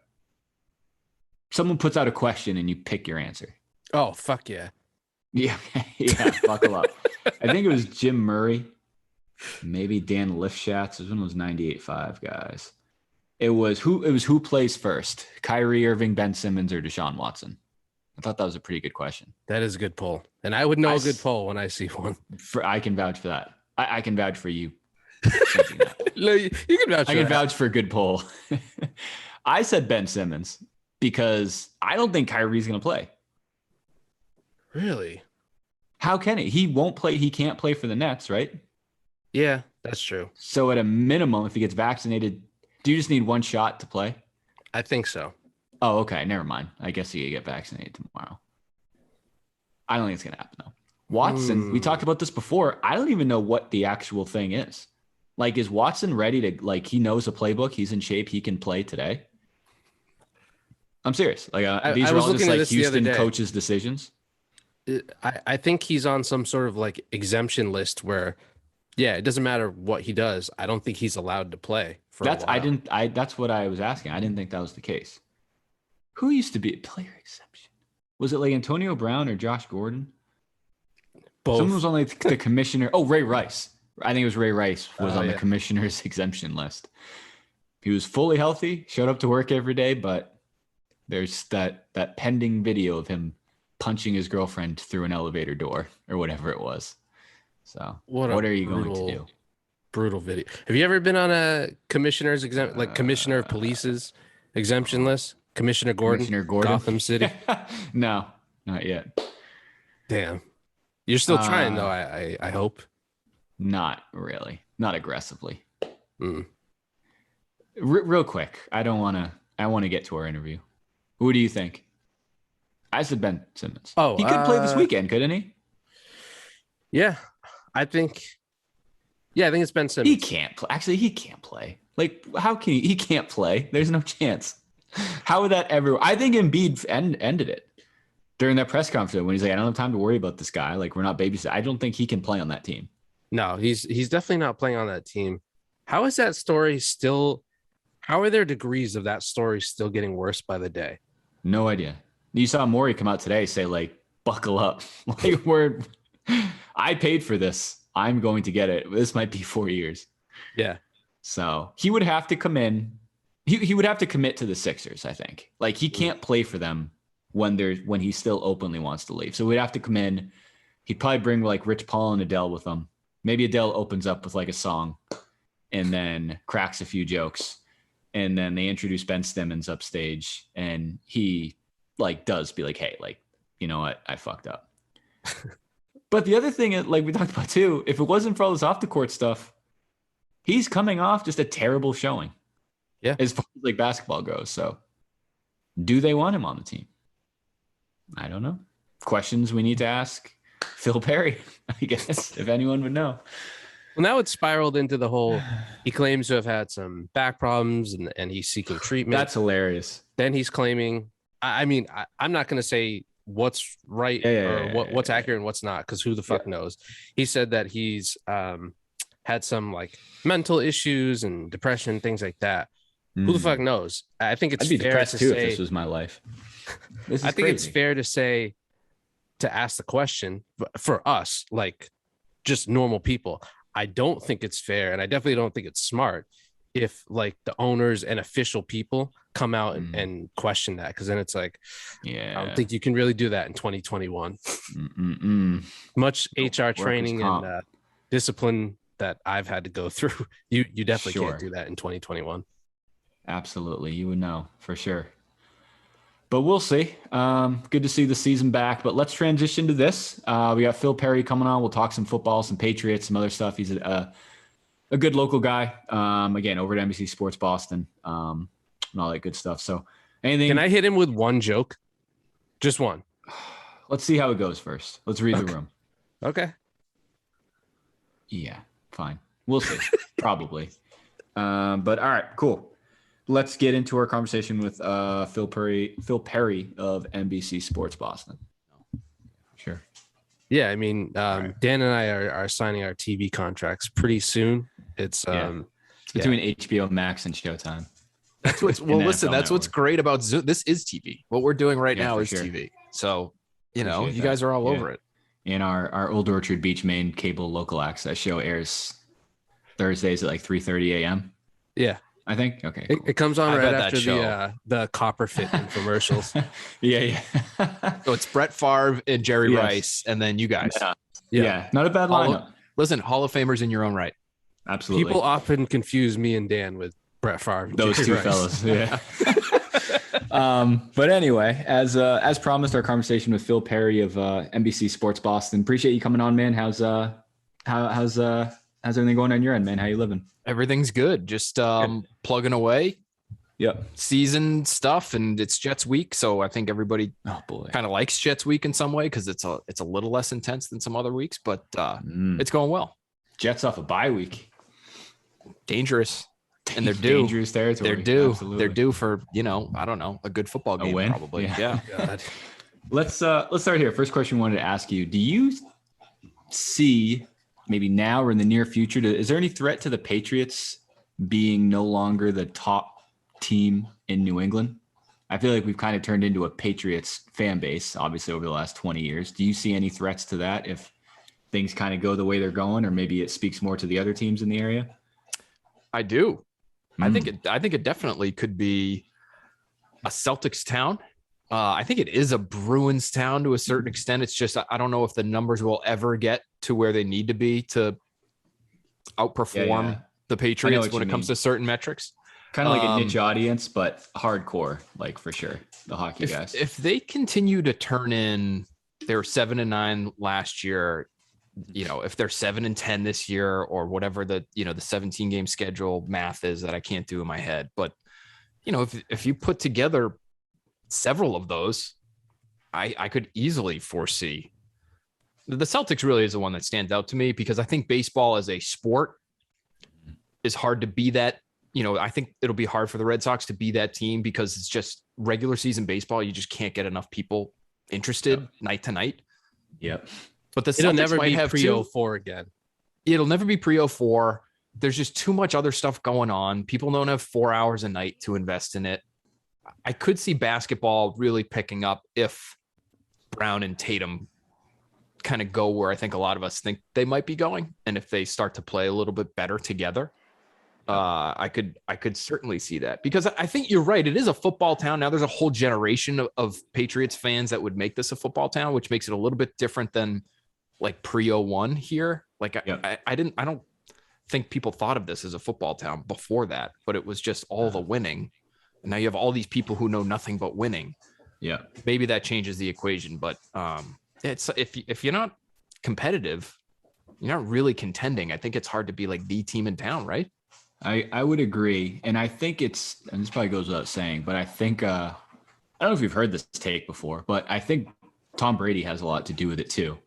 someone puts out a question and you pick your answer. Oh, fuck yeah. Yeah. Buckle up. I think it was Jim Murray, maybe Dan Lifshatz. This one was 98.5 guys. It was who plays first, Kyrie Irving, Ben Simmons, or Deshaun Watson? I thought that was a pretty good question. That is a good poll. And I would know a good poll when I see one. I can vouch for that. I can vouch for you thinking that. You can vouch for I can vouch for a good poll. I said Ben Simmons because I don't think Kyrie's going to play. Really? How can he? He won't play. He can't play for the Nets, right? Yeah, that's true. So at a minimum, if he gets vaccinated, do you just need one shot to play? I think so. Oh, okay. Never mind. I guess he could get vaccinated tomorrow. I don't think it's going to happen, though. Watson, we talked about this before. I don't even know what the actual thing is. Like, is Watson ready to, like, he knows the playbook. He's in shape. He can play today. I'm serious. Like, these are all just, like, Houston coaches' decisions. I think he's on some sort of, like, exemption list where, yeah, it doesn't matter what he does. I don't think he's allowed to play for a while. That's what I was asking. I didn't think that was the case. Who used to be a player exemption? Was it like Antonio Brown or Josh Gordon? Both. Someone was on like the commissioner. Oh, Ray Rice. I think it was Ray Rice was on the commissioner's exemption list. He was fully healthy, showed up to work every day, but there's that pending video of him punching his girlfriend through an elevator door or whatever it was. So what are you going to do? Brutal video. Have you ever been on a commissioner's commissioner of police's exemption list? Commissioner Gordon, Gotham City. No, not yet. Damn. You're still trying though, I hope. Not really. Not aggressively. Real quick. I want to get to our interview. Who do you think? I said Ben Simmons. Oh, he could play this weekend, couldn't he? Yeah. I think Yeah, I think it's Ben Simmons. He can't play. Actually, he can't play. Like, how can he? He can't play. There's no chance. How would that ever? I think Embiid ended it during that press conference when he's like, I don't have time to worry about this guy. Like, we're not babysitting. I don't think he can play on that team. No, he's definitely not playing on that team. How is that story still? How are there degrees of that story still getting worse by the day? No idea. You saw Morey come out today say, like, buckle up. Like, I paid for this. I'm going to get it. This might be 4 years. Yeah. So he would have to come in. He would have to commit to the Sixers, I think. Like, he can't play for them when he still openly wants to leave. So we'd have to come in. He'd probably bring like Rich Paul and Adele with him. Maybe Adele opens up with like a song and then cracks a few jokes. And then they introduce Ben Simmons upstage, and he like does be like, hey, like, you know what? I fucked up. But the other thing, like we talked about too, if it wasn't for all this off the court stuff, he's coming off just a terrible showing. Yeah. As far as like basketball goes. So do they want him on the team? I don't know. Questions we need to ask Phil Perry, I guess, if anyone would know. Well, now it's spiraled into the whole, he claims to have had some back problems and he's seeking treatment. That's hilarious. Then he's claiming, I'm not going to say what's right what's accurate and what's not, because who the fuck knows. He said that he's had some like mental issues and depression, things like that. Who the fuck knows? I think it's I'd be fair depressed to too say, if this was my life. I think it's fair to say, to ask the question for us, like just normal people. I don't think it's fair, and I definitely don't think it's smart if like the owners and official people come out and question that, because then it's like, I don't think you can really do that in 2021. Much HR training and discipline that I've had to go through, you definitely can't do that in 2021. Absolutely, you would know for sure. But we'll see. Good to see the season back. But let's transition to this. We got Phil Perry coming on. We'll talk some football, some Patriots, some other stuff. He's a good local guy. Again, over at NBC Sports Boston, and all that good stuff. So, anything? Can I hit him with one joke? Just one. Let's see how it goes first. Let's read the room. Okay. Yeah, fine. We'll see. Probably. But all right, cool. Let's get into our conversation with Phil Perry of NBC Sports Boston. Sure. Yeah, I mean, Dan and I are signing our TV contracts pretty soon. It's between HBO Max and Showtime. That's what's that's what's great about Zoom. This is TV. What we're doing right now is TV. So you guys are all over it. And our Old Orchard Beach, Maine cable local access show airs Thursdays at like 3:30 a.m. Yeah. I think. Okay. Cool. It comes on right after the copper fit commercials. Yeah. So it's Brett Favre and Jerry Rice, and then you guys. Yeah. Not a bad lineup. Listen, Hall of Famers in your own right. Absolutely. People often confuse me and Dan with Brett Favre. Those Jerry two Rice. fellas. Yeah. But anyway, as promised, our conversation with Phil Perry of NBC Sports Boston. Appreciate you coming on, man. How's everything going on your end, man? How you living? Everything's good. Just plugging away. Yep. Season stuff, and it's Jets week, so I think everybody kind of likes Jets week in some way because it's a little less intense than some other weeks, but it's going well. Jets off a bye week. Dangerous. And they're due. Dangerous territory. They're due. Absolutely. They're due for, I don't know, a good football game, win? probably. Yeah. God. Let's start here. First question I wanted to ask you. Do you see maybe now or in the near future, is there any threat to the Patriots being no longer the top team in New England? I feel like we've kind of turned into a Patriots fan base, obviously, over the last 20 years. Do you see any threats to that if things kind of go the way they're going, or maybe it speaks more to the other teams in the area? I do. I think it definitely could be a Celtics town. I think it is a Bruins town to a certain extent. It's just, I don't know if the numbers will ever get to where they need to be to outperform the Patriots when it comes to certain metrics. Kind of like a niche audience, but hardcore, like for sure. The hockey guys. If they continue to turn in, they were 7-9 last year. If they're 7-10 this year, or whatever the 17 game schedule math is that I can't do in my head, but if you put together several of those, I could easily foresee the Celtics. Really is the one that stands out to me because I think baseball as a sport is hard to be that. I think it'll be hard for the Red Sox to be that team because it's just regular season baseball. You just can't get enough people interested night to night. Yep. But the It'll Celtics never might be have pre-04 again. It'll never be pre-04. There's just too much other stuff going on. People don't have 4 hours a night to invest in it. I could see basketball really picking up if Brown and Tatum kind of go where I think a lot of us think they might be going. And if they start to play a little bit better together, I could certainly see that, because I think you're right. It is a football town. Now there's a whole generation of Patriots fans that would make this a football town, which makes it a little bit different than like pre-01 here. Like I don't think people thought of this as a football town before that, but it was just all the winning. And now you have all these people who know nothing but winning. Yeah. Maybe that changes the equation, but it's if you're not competitive, you're not really contending. I think it's hard to be like the team in town, right? I would agree. And I think and this probably goes without saying, but I think, I don't know if you've heard this take before, but I think Tom Brady has a lot to do with it too.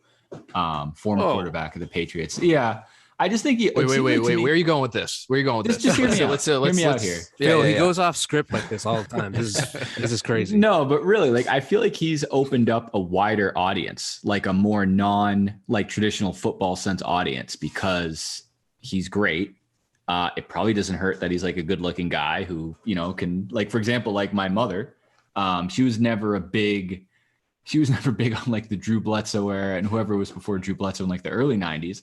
Former quarterback of the Patriots. Yeah. I just think wait. Where are you going with this? Just hear me out. Let's hear me out here. Phil, he goes off script like this all the time. This is crazy. No, but really, like, I feel like he's opened up a wider audience, like a more traditional football sense audience, because he's great. It probably doesn't hurt that he's like a good looking guy who, can, like, for example, like my mother, she was never big on like the Drew Bledsoe era and whoever was before Drew Bledsoe in like the early 90s.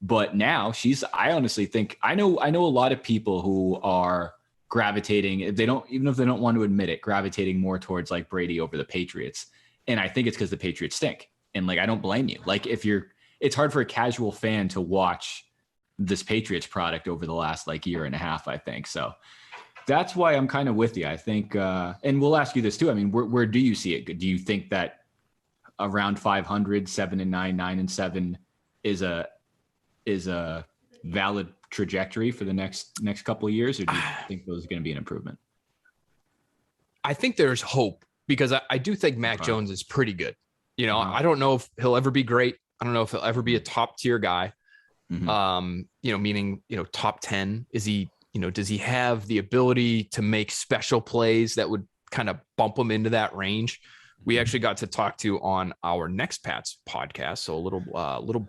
But now I honestly think I know a lot of people who are gravitating, even if they don't want to admit it, gravitating more towards like Brady over the Patriots. And I think it's because the Patriots stink. And like, I don't blame you. Like, it's hard for a casual fan to watch this Patriots product over the last like year and a half, I think. So that's why I'm kind of with you. I think, and we'll ask you this too. I mean, where do you see it? Do you think that around 500, 7-9, 9-7 is a valid trajectory for the next couple of years, or do you think those are going to be an improvement? I think there's hope, because I do think Mac Jones is pretty good. I don't know if he'll ever be great. I don't know if he'll ever be a top tier guy. Mm-hmm. Meaning, top 10. Is he, does he have the ability to make special plays that would kind of bump him into that range? We actually got to talk to on our next Pats podcast. So a little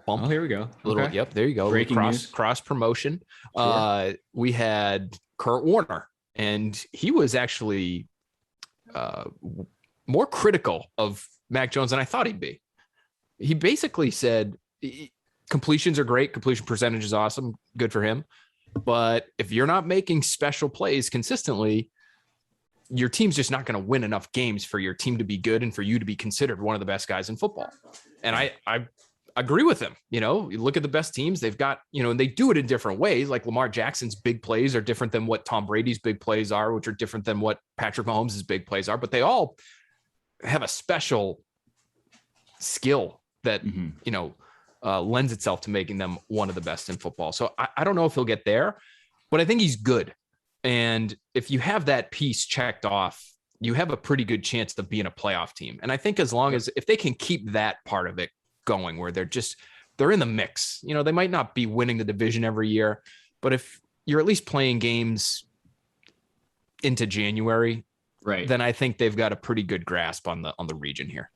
bump. Oh, here we go. Yep. There you go. Breaking news. Cross promotion. Sure. We had Kurt Warner, and he was actually more critical of Mac Jones than I thought he'd be. He basically said completions are great. Completion percentage is awesome. Good for him. But if you're not making special plays consistently, your team's just not going to win enough games for your team to be good and for you to be considered one of the best guys in football. And I agree with him. You look at the best teams they've got, and they do it in different ways. Like Lamar Jackson's big plays are different than what Tom Brady's big plays are, which are different than what Patrick Mahomes' big plays are, but they all have a special skill that, lends itself to making them one of the best in football. So I don't know if he'll get there, but I think he's good. And if you have that piece checked off, you have a pretty good chance of being a playoff team. And I think if they can keep that part of it going, where they're in the mix, they might not be winning the division every year, but if you're at least playing games into January, right, then I think they've got a pretty good grasp on the region here.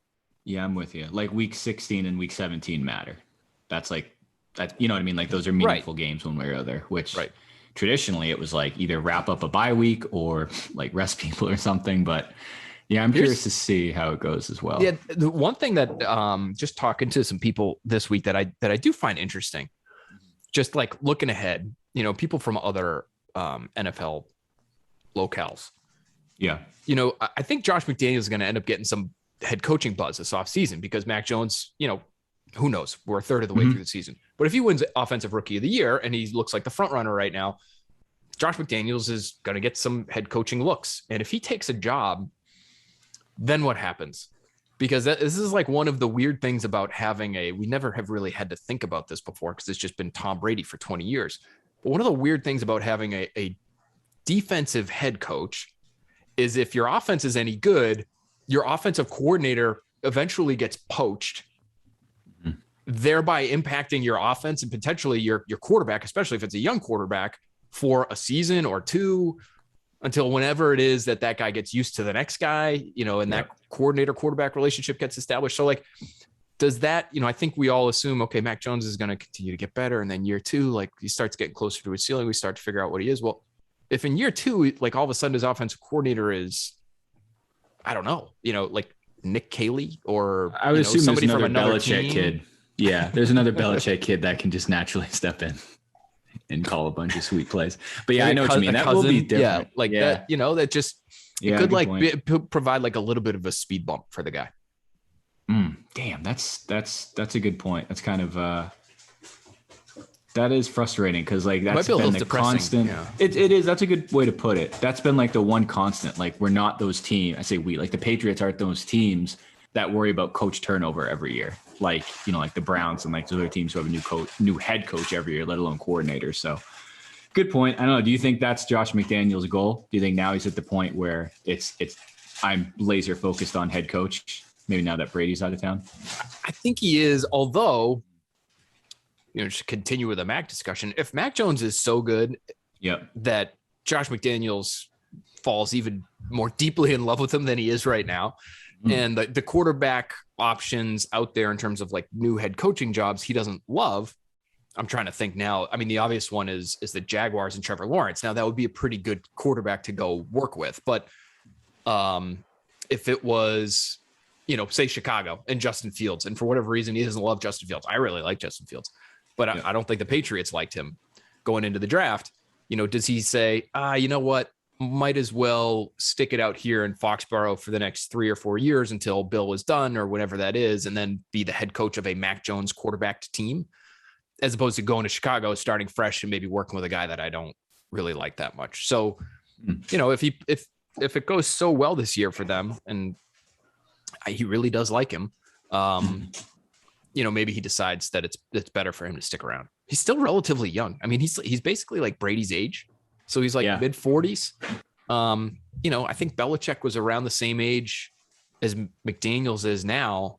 Yeah, I'm with you. Like week 16 and week 17 matter. That's like, you know what I mean? Like those are meaningful games one way or other, which traditionally it was like either wrap up a bye week or like rest people or something. But yeah, I'm curious to see how it goes as well. Yeah. The one thing that just talking to some people this week that I do find interesting, just like looking ahead, people from other NFL locales. Yeah. I think Josh McDaniels is going to end up getting some head coaching buzz this offseason, because Mac Jones, who knows? We're a third of the way through the season. But if he wins Offensive Rookie of the Year and he looks like the front runner right now, Josh McDaniels is going to get some head coaching looks. And if he takes a job, then what happens? Because this is like one of the weird things about having we never have really had to think about this before, because it's just been Tom Brady for 20 years. But one of the weird things about having a defensive head coach is if your offense is any good, your offensive coordinator eventually gets poached, thereby impacting your offense and potentially your quarterback, especially if it's a young quarterback, for a season or two until whenever it is that guy gets used to the next guy, and that coordinator quarterback relationship gets established. So like, does that, I think we all assume, okay, Mac Jones is going to continue to get better. And then year two, like he starts getting closer to his ceiling. We start to figure out what he is. Well, if in year two, like all of a sudden his offensive coordinator is, I don't know, like Nick Caley or I would assume somebody there's from another Belichick team. kid. Yeah. There's another Belichick kid that can just naturally step in and call a bunch of sweet plays. But yeah, I know what you mean. That will be different. Yeah. Like that, that just, it could like provide like a little bit of a speed bump for the guy. Damn, that's a good point. That's kind of that is frustrating because like that's been the constant. Yeah. It is. That's a good way to put it. That's been like the one constant. Like we're not those teams. I say we, like the Patriots aren't those teams that worry about coach turnover every year. Like like the Browns and like the other teams who have a new head coach every year, let alone coordinator. So good point. I don't know. Do you think that's Josh McDaniels' goal? Do you think now he's at the point where it's I'm laser focused on head coach? Maybe now that Brady's out of town. I think he is, although, to continue with the Mac discussion, if Mac Jones is so good that Josh McDaniels falls even more deeply in love with him than he is right now, and the quarterback options out there in terms of like new head coaching jobs he doesn't love, I'm trying to think now. I mean, the obvious one is the Jaguars and Trevor Lawrence. Now, that would be a pretty good quarterback to go work with. But if it was, say Chicago and Justin Fields, and for whatever reason, he doesn't love Justin Fields. I really like Justin Fields, but I don't think the Patriots liked him going into the draft. Does he say, you know what, might as well stick it out here in Foxborough for the next 3 or 4 years until Bill is done or whenever that is, and then be the head coach of a Mac Jones quarterbacked team, as opposed to going to Chicago, starting fresh and maybe working with a guy that I don't really like that much. So, if it goes so well this year for them, and he really does like him, maybe he decides that it's better for him to stick around. He's still relatively young. I mean, he's basically like Brady's age. So he's like mid 40s. I think Belichick was around the same age as McDaniels is now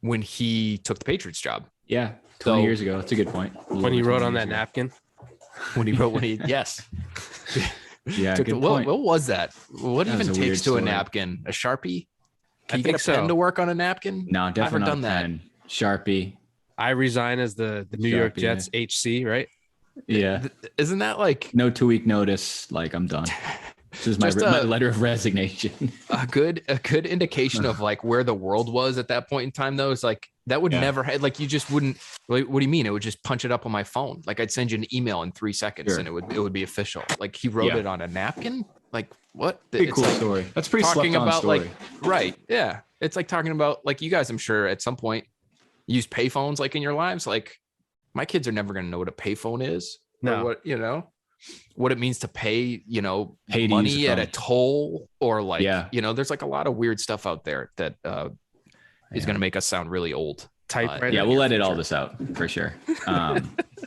when he took the Patriots job. Yeah. 20 years ago. That's a good point. When he wrote on that napkin. Yes. Yeah. What was that? What even takes to a napkin? A Sharpie? Can you get a pen to work on a napkin? No, definitely not done that. Sharpie. I resign as the New York Jets HC, right? Yeah. Isn't that like no 2-week notice? Like I'm done. This is my letter of resignation. A good indication of like where the world was at that point in time, though, is like that would never have, like, you just wouldn't. Like, what do you mean? It would just punch it up on my phone. Like I'd send you an email in 3 seconds and it would be official. Like he wrote it on a napkin. Like what? Pretty cool like story. That's pretty talking about story. Like right. Yeah. It's like talking about like you guys, I'm sure at some point use payphones like in your lives. Like my kids are never going to know what a payphone is. No. Or what it means to pay, money at a toll or like, there's like a lot of weird stuff out there that is going to make us sound really old. Typewriter. We'll edit all this out for sure.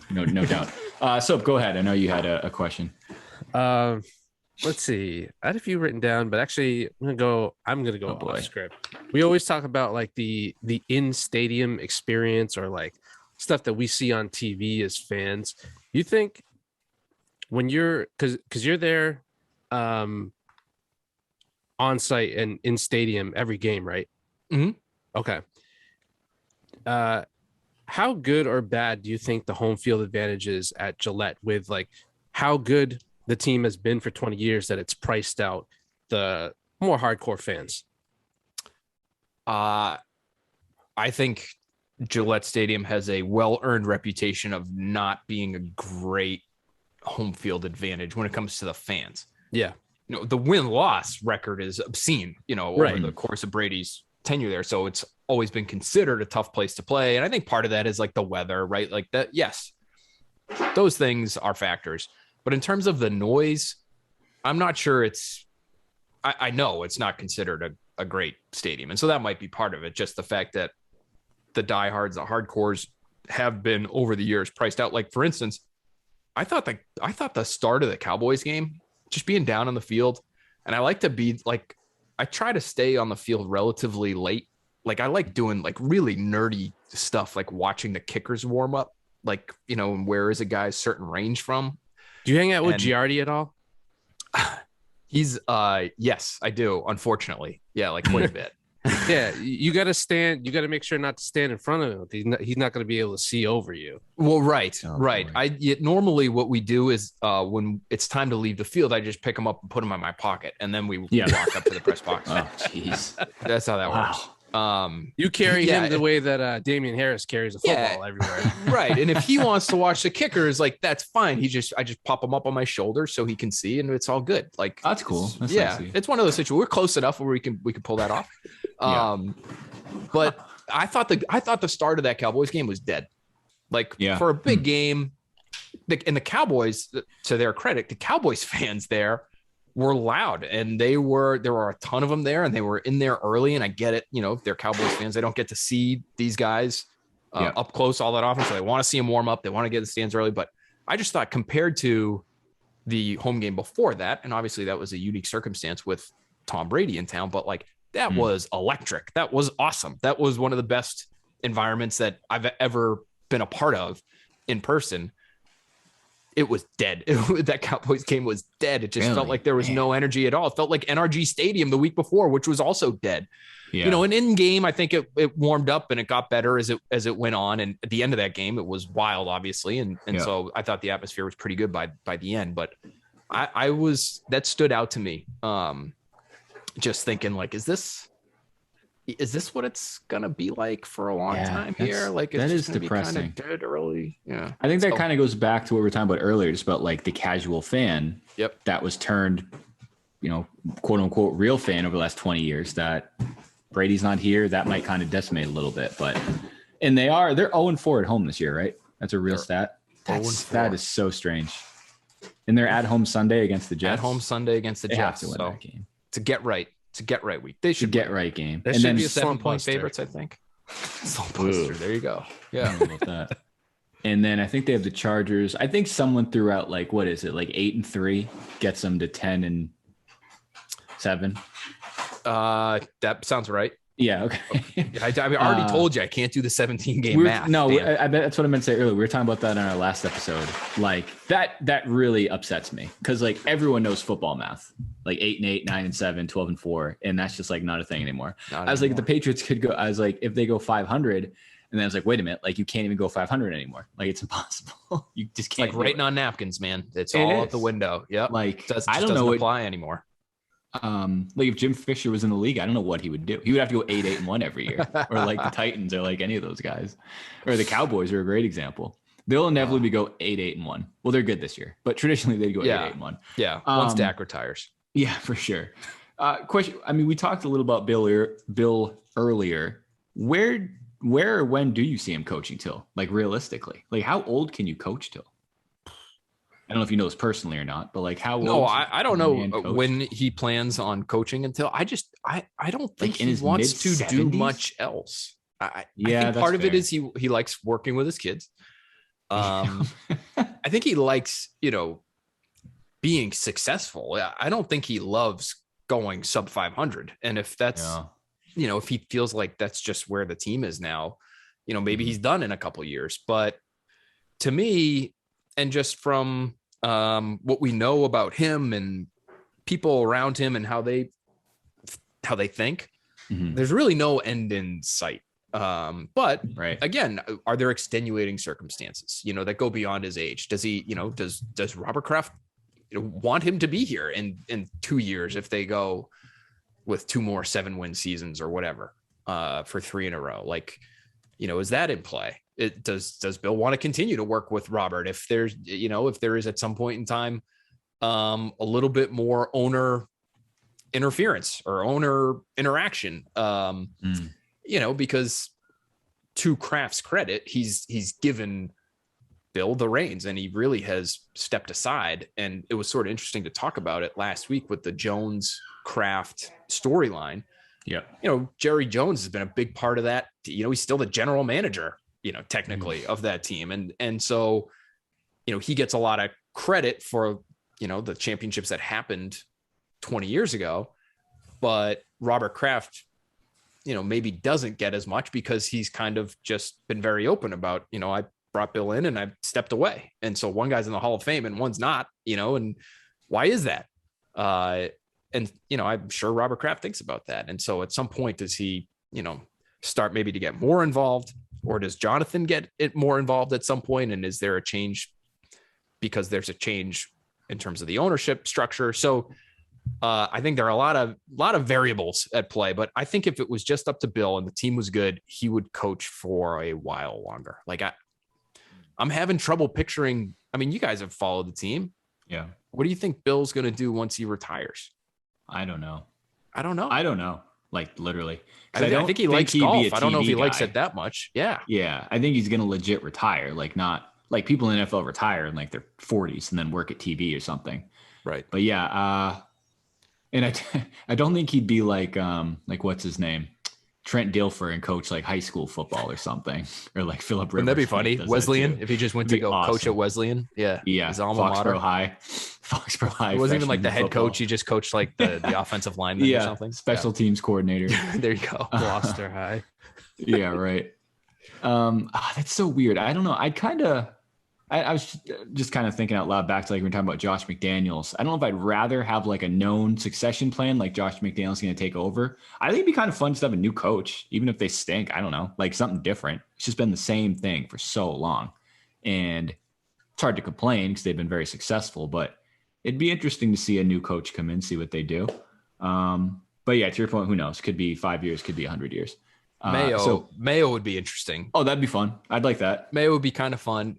No doubt. So go ahead. I know you had a question. Let's see. I had a few written down, but actually I'm gonna go off script. We always talk about like the in-stadium experience or like stuff that we see on TV as fans. You think when you're because you're there on site and in stadium every game, right? Mm-hmm. Okay. How good or bad do you think the home field advantage is at Gillette with like how good the team has been for 20 years that it's priced out the more hardcore fans? I think Gillette Stadium has a well-earned reputation of not being a great home field advantage when it comes to the fans. Yeah. The win-loss record is obscene, over the course of Brady's tenure there. So it's always been considered a tough place to play. And I think part of that is like the weather, right? Like that. Yes, those things are factors. But in terms of the noise, I'm not sure I know it's not considered a great stadium. And so that might be part of it. Just the fact that the diehards, the hardcores have been over the years priced out. Like, for instance, I thought the start of the Cowboys game, just being down on the field, and I like to be like, I try to stay on the field relatively late. Like I like doing like really nerdy stuff, like watching the kickers warm up, like, where is a guy's certain range from? Do you hang out with And- Giardi at all? He's yes, I do. Unfortunately, yeah, like quite a bit. Yeah, you got to stand. You got to make sure not to stand in front of him. He's not going to be able to see over you. Well, right. Oh, boy. Normally what we do is when it's time to leave the field, I just pick him up and put him in my pocket, and then we walk up to the press box. Oh, jeez. That's how that works. You carry Yeah. him the way that Damian Harris carries a football everywhere. Right. And if he wants to watch the kickers, like that's fine. I just pop him up on my shoulder so he can see, and it's all good. Like That's cool. That's yeah, nice of you. it's one of those situations. We're close enough where we can pull that off. But I thought the start of that Cowboys game was dead. Like for a big game, and the Cowboys, to their credit, the Cowboys fans there were loud, and there were a ton of them there, and they were in there early. And I get it, if they're Cowboys fans, they don't get to see these guys up close all that often, so they want to see them warm up. They want to get in the stands early. But I just thought, compared to the home game before that, and obviously that was a unique circumstance with Tom Brady in town, but like that was electric. That was awesome. That was one of the best environments that I've ever been a part of in person. It was dead. That Cowboys game was dead. It just felt like there was no energy at all. It felt like NRG Stadium the week before, which was also dead. Yeah. And in game, I think it warmed up and it got better as it went on. And at the end of that game, it was wild, obviously. And so I thought the atmosphere was pretty good by the end. But that stood out to me. Just thinking, like, is this what it's gonna be like for a long time here? Like, that is depressing. Dead early. Yeah, I think that kind of goes back to what we were talking about earlier, just about like the casual fan. Yep. That was turned, quote unquote, real fan over the last 20 years. That Brady's not here, that might kind of decimate a little bit. But they're 0-4 at home this year, right? That's a real stat. That is so strange. And they're at home Sunday against the Jets. At home Sunday against the Jets. Have to win that game. It's a get right week. They should get right game. There and should then be a 7-point favorites, I think. There you go. Yeah. I don't know about that. And then I think they have the Chargers. I think someone threw out like, what is it? Like 8-3 gets them to 10-7. That sounds right. Yeah. Okay. I already told you I can't do the 17 game math. No, I bet that's what I meant to say earlier. We were talking about that in our last episode. Like that really upsets me because like everyone knows football math, like 8-8, 9-7, 12-4, and that's just like not a thing anymore. I was like, if the Patriots could go, I was like, if they go 500, and then I was like, wait a minute, like you can't even go 500 anymore. Like it's impossible. You just can't. Like writing on napkins, man. It's all out the window. Yep. Like I don't know. Apply anymore. Like if Jim Fisher was in the league, I don't know what he would do. He would have to go 8-1 every year, or like the Titans, or like any of those guys, or the Cowboys are a great example. They'll inevitably go 8-1. Well, they're good this year, but traditionally they'd go 8-1. Yeah, once Dak retires. Yeah, for sure. Question. I mean, we talked a little about Bill earlier. Where or when do you see him coaching till? Like realistically, like how old can you coach till? I don't know if you know this personally or not, but like how? No, I don't know when he plans on coaching until. I don't think he wants to do much else. I think part of it is he likes working with his kids. I think he likes being successful. I don't think he loves going sub 500. And if that's if he feels like that's just where the team is now, maybe he's done in a couple of years. But to me, and just from what we know about him and people around him and how they think, there's really no end in sight. But again, are there extenuating circumstances, that go beyond his age? Does he, does Robert Kraft want him to be here in 2 years if they go with 2 more 7-win seasons or whatever for 3 in a row? Like, is that in play? Does Bill want to continue to work with Robert if there is at some point in time a little bit more owner interference or owner interaction? Because to Kraft's credit, he's given Bill the reins and he really has stepped aside. And it was sort of interesting to talk about it last week with the Jones Kraft storyline. Yeah. Jerry Jones has been a big part of that. He's still the general manager, technically of that team. And so, he gets a lot of credit for, the championships that happened 20 years ago, but Robert Kraft, maybe doesn't get as much because he's kind of just been very open about, brought Bill in and I've stepped away. And so one guy's in the Hall of Fame and one's not, and why is that? And, I'm sure Robert Kraft thinks about that. And so at some point, does he, start maybe to get more involved, or does Jonathan get it more involved at some point? And is there a change because there's a change in terms of the ownership structure? So I think there are a lot of variables at play, but I think if it was just up to Bill and the team was good, he would coach for a while longer. Like I'm having trouble picturing. I mean, you guys have followed the team. Yeah. What do you think Bill's going to do once he retires? I don't know. Like literally. I think he likes golf. I don't know if he likes it that much. Yeah. Yeah. I think he's going to legit retire. Like not like people in the NFL retire in like their 40s and then work at TV or something. Right. But yeah. And I don't think he'd be like what's his name? Trent Dilfer and coach like high school football or something, or like Philip Rivers. Wouldn't that be funny? Wesleyan, if he just went to go awesome. Coach at Wesleyan. Yeah. Yeah. His alma mater. Foxborough High. It wasn't even like the head coach. He just coached like the offensive lineman or something. Special teams coordinator. There you go. Gloucester High. Yeah. Right. That's so weird. I don't know. I was just kind of thinking out loud back to like we were talking about Josh McDaniels. I don't know if I'd rather have like a known succession plan, like Josh McDaniels going to take over. I think it'd be kind of fun to have a new coach, even if they stink. I don't know, like something different. It's just been the same thing for so long, and it's hard to complain because they've been very successful. But it'd be interesting to see a new coach come in, see what they do. But yeah, to your point, who knows? Could be 5 years, could be 100 years. Mayo would be interesting. Oh, that'd be fun. I'd like that. Mayo would be kind of fun.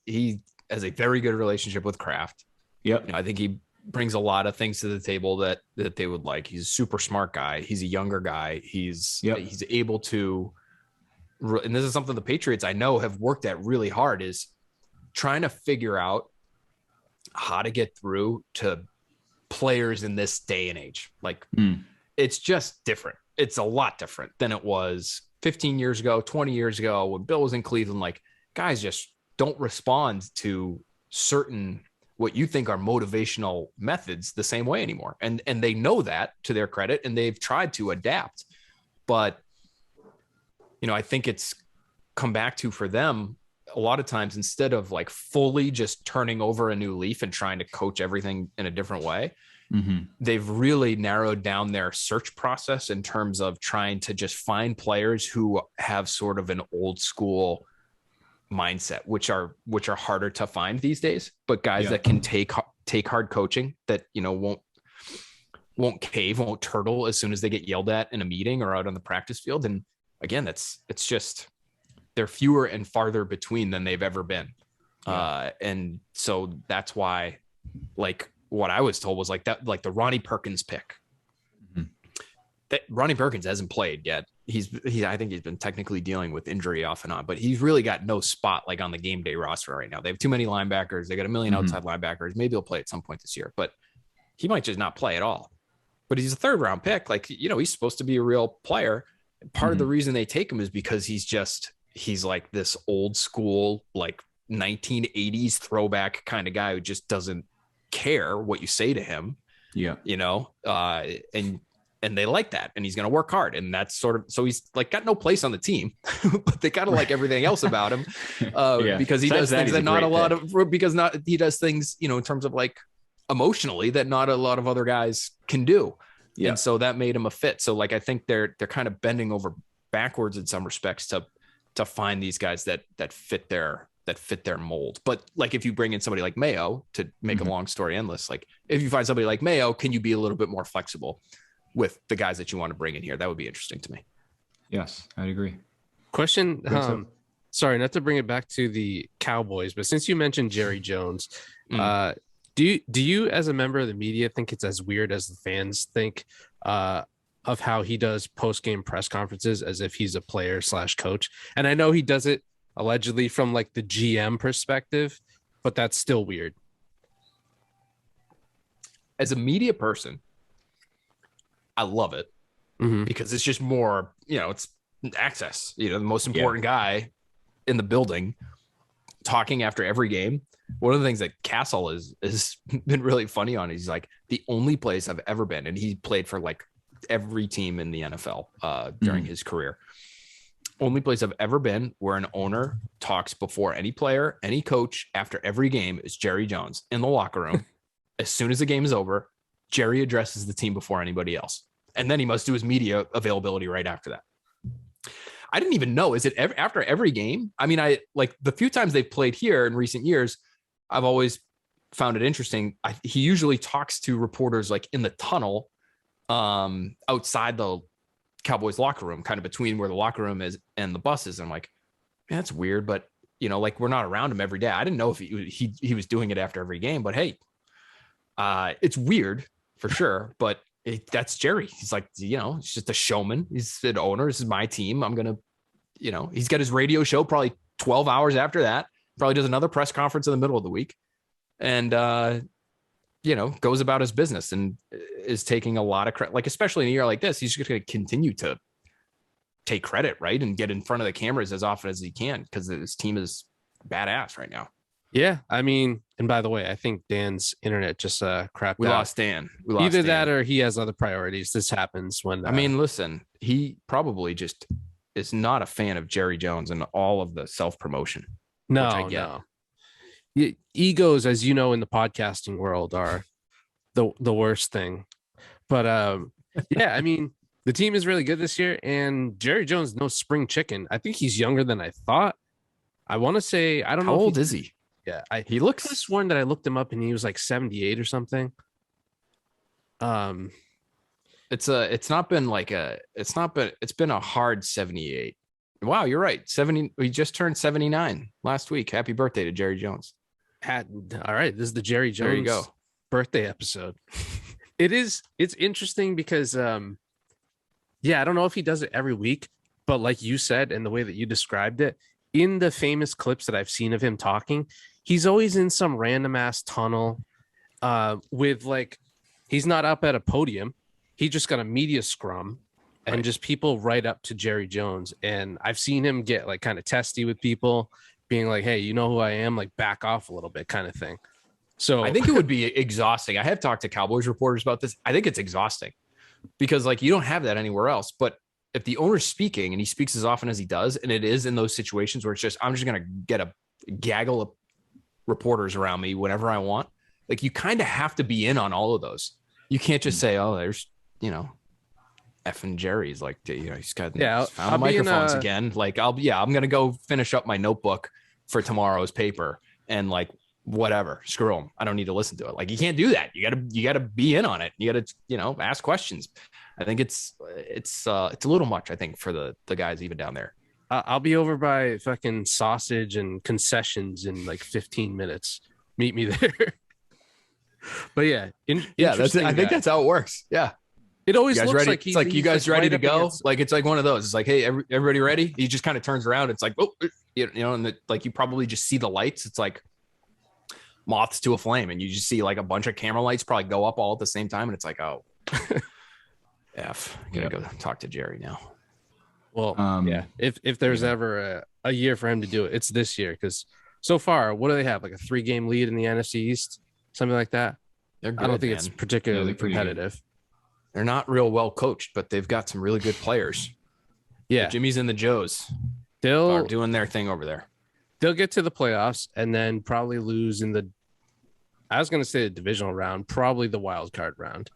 He has a very good relationship with Kraft. Yep. I think he brings a lot of things to the table that they would like. He's a super smart guy. He's a younger guy. He's able to, and this is something the Patriots I know have worked at really hard, is trying to figure out how to get through to players in this day and age. Like it's just different. It's a lot different than it was 15 years ago, 20 years ago when Bill was in Cleveland. Like guys just don't respond to certain what you think are motivational methods the same way anymore. And they know that, to their credit, and they've tried to adapt. But, I think it's come back to, for them, a lot of times, instead of like fully just turning over a new leaf and trying to coach everything in a different way, they've really narrowed down their search process in terms of trying to just find players who have sort of an old school mindset, which are harder to find these days, but guys that can take hard coaching, that, won't cave, won't turtle as soon as they get yelled at in a meeting or out on the practice field. And again, it's just, they're fewer and farther between than they've ever been. And so that's why, like, what I was told was like that, like the Ronnie Perkins pick. That Ronnie Perkins hasn't played yet. I think he's been technically dealing with injury off and on, but he's really got no spot like on the game day roster right now. They have too many linebackers. They got a million outside linebackers. Maybe he'll play at some point this year, but he might just not play at all. But he's a 3rd round pick. Like, he's supposed to be a real player. Part of the reason they take him is because he's like this old school, like 1980s throwback kind of guy who just doesn't care what you say to him. And they like that, and he's going to work hard, and that's sort of, so he's like got no place on the team, but they kind of like everything else about him because he does things that not a lot of, he does things, in terms of like emotionally that not a lot of other guys can do. And so that made him a fit. So like, I think they're kind of bending over backwards in some respects to find these guys that fit their mold. But like, if you bring in somebody like Mayo, to make a long story endless, like if you find somebody like Mayo, can you be a little bit more flexible with the guys that you want to bring in here? That would be interesting to me. Yes, I'd agree. Question. Sorry, not to bring it back to the Cowboys, but since you mentioned Jerry Jones, do you as a member of the media think it's as weird as the fans think of how he does post-game press conferences as if he's a player / coach? And I know he does it allegedly from like the GM perspective, but that's still weird. As a media person, I love it because it's just more, it's access, the most important guy in the building talking after every game. One of the things that Castle has been really funny on, he's like, the only place I've ever been, and he played for like every team in the NFL during his career. only place I've ever been where an owner talks before any player, any coach after every game is Jerry Jones in the locker room. As soon as the game is over, Jerry addresses the team before anybody else. And then he must do his media availability right after that. I didn't even know. Is it after every game? I mean, I like the few times they've played here in recent years, I've always found it interesting. He usually talks to reporters like in the tunnel outside the Cowboys locker room, kind of between where the locker room is and the buses. And I'm like, man, that's weird. But, you know, like we're not around him every day. I didn't know if he was doing it after every game. But, hey, it's weird for sure. But that's Jerry. He's like, you know, he's just a showman. He's an owner. This is my team. I'm going to, you know, he's got his radio show probably 12 hours after that. Probably does another press conference in the middle of the week. And, you know, goes about his business and is taking a lot of credit. Like, especially in a year like this, he's just going to continue to take credit, right? And get in front of the cameras as often as he can because his team is badass right now. Yeah. I mean, and by the way, I think Dan's internet just crapped We out. lost Dan. Either that or he has other priorities. This happens when I mean, listen, he probably just is not a fan of Jerry Jones and all of the self-promotion. No. Egos, as you know, in the podcasting world are the worst thing. But yeah, I mean, the team is really good this year, and Jerry Jones, no spring chicken. I think he's younger than I thought. I want to say, I don't know. How old is he? Yeah, he looks. I could have sworn that I looked him up and he was like 78 or something. It's been a hard 78. Wow, you're right. 70. We just turned 79 last week. Happy birthday to Jerry Jones. All right, this is the Jerry Jones There you go. Birthday episode. It's interesting because yeah, I don't know if he does it every week, but like you said, and the way that you described it, in the famous clips that I've seen of him talking, he's always in some random ass tunnel with like, he's not up at a podium. He just got a media scrum and just people right up to Jerry Jones. And I've seen him get like kind of testy with people being like, hey, you know who I am? Like back off a little bit kind of thing. So I think it would be exhausting. I have talked to Cowboys reporters about this. I think it's exhausting because like you don't have that anywhere else. But if the owner's speaking and he speaks as often as he does, and it is in those situations where it's just, I'm just going to get a gaggle of reporters around me whenever I want. Like you kind of have to be in on all of those. You can't just say, oh, there's, you know, effing Jerry's like, you know, he's got found the microphones again. Like I'm going to go finish up my notebook for tomorrow's paper and like, whatever, screw them. I don't need to listen to it. Like you can't do that. You gotta be in on it. You gotta, you know, ask questions. I think it's a little much, I think, for the guys even down there. I'll be over by fucking sausage and concessions in like 15 minutes. Meet me there. But yeah, that's it. I think that's how it works. Yeah. It always looks ready? like it's like you guys ready to go? Like it's like one of those. It's like, hey, everybody ready? He just kind of turns around. It's like, oh, you know, and like you probably just see the lights. It's like moths to a flame, and you just see like a bunch of camera lights probably go up all at the same time, and it's like, oh, F. I gotta go talk to Jerry now. Well, yeah. If there's ever a year for him to do it, it's this year because so far, what do they have? Like a 3-game lead in the NFC East, something like that. They're good, I don't think it's particularly competitive. Good. They're not real well coached, but they've got some really good players. Yeah, the Jimmy's and the Joes. They're doing their thing over there. They'll get to the playoffs and then probably lose in the, I was going to say the divisional round, probably the wild card round.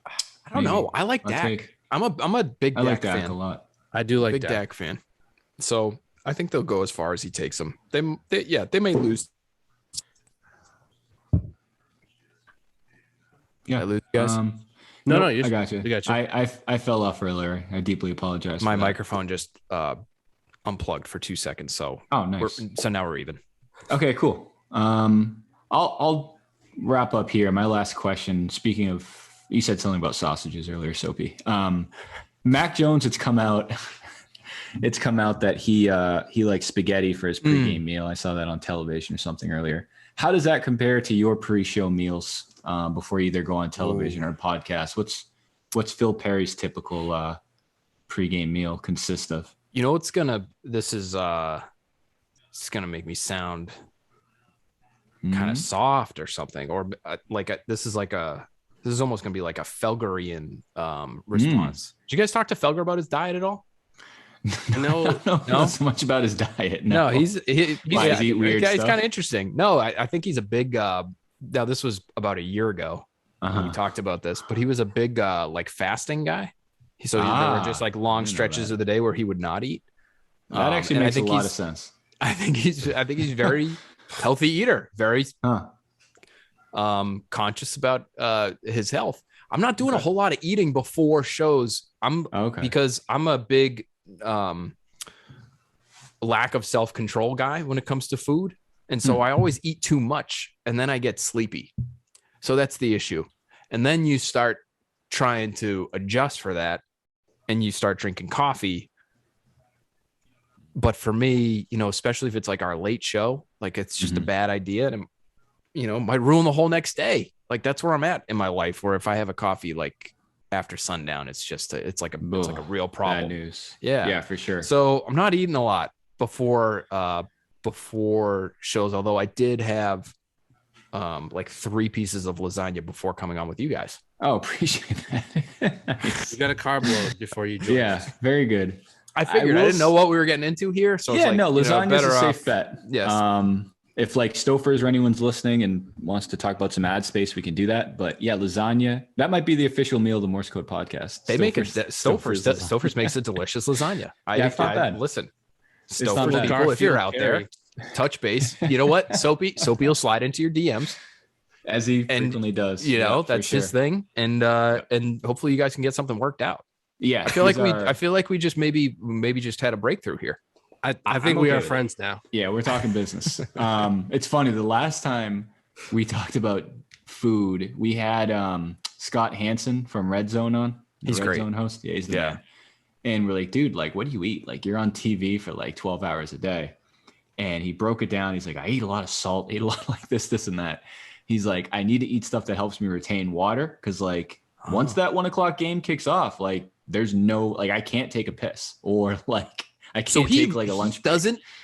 I don't know. I like Dak. I'm a big Dak fan. A lot. I do like big Dak fan. So I think they'll go as far as he takes them. They may lose. Yeah, I lose, guys. No, I got you. I fell off earlier. I deeply apologize. My microphone just unplugged for 2 seconds. So nice. So now we're even. Okay, cool. I'll wrap up here. My last question. Speaking of, you said something about sausages earlier, Soapy. Mac Jones, it's come out that he likes spaghetti for his pregame meal. I saw that on television or something earlier. How does that compare to your pre-show meals before you either go on television or podcast? What's Phil Perry's typical pregame meal consist of? You know, it's gonna make me sound kind of soft or something, or this is like a This is almost going to be like a Felgerian response. Did you guys talk to Felger about his diet at all? No, not so much about his diet. No, he's weird He's stuff? kind of interesting. No, I think he's a big. Now this was about a year ago when we talked about this, but he was a big like fasting guy. So there were just like long stretches of the day where he would not eat. That actually makes a lot of sense. I think he's very healthy eater, very conscious about his health. I'm not doing a whole lot of eating before shows. Because I'm a big lack of self-control guy when it comes to food. And so I always eat too much and then I get sleepy. So that's the issue. And then you start trying to adjust for that and you start drinking coffee. But for me, especially if it's like our late show, like it's just a bad idea and, might ruin the whole next day. Like that's where I'm at in my life, where if I have a coffee, like after sundown, it's like a real problem. Bad news. Yeah, for sure. So I'm not eating a lot before shows, although I did have like 3 pieces of lasagna before coming on with you guys. Oh, appreciate that. Nice. You got a carb load before you join. Yeah, very good. I figured I didn't know what we were getting into here. So lasagna is a safe bet. Yes. If like Stofers or anyone's listening and wants to talk about some ad space, we can do that. But yeah, lasagna, that might be the official meal of the Morse Code podcast. They make it. Stofers makes a delicious lasagna. It's not bad. Listen, Stofers people, if you're out there, touch base. You know what? Soapy will slide into your DMs. As he frequently does. That's his thing. And hopefully you guys can get something worked out. Yeah. I feel like we just maybe just had a breakthrough here. I think we are friends now. Yeah, we're talking business. It's funny. The last time we talked about food, we had Scott Hansen from Red Zone on. He's Red great. Zone host. Yeah, he's the man. And we're like, dude, like, what do you eat? Like, you're on TV for like 12 hours a day. And he broke it down. He's like, I eat a lot of salt, eat a lot like this and that. He's like, I need to eat stuff that helps me retain water. Cause like once that 1 o'clock game kicks off, like there's no, like, I can't take a piss or like, I can't take like a lunch.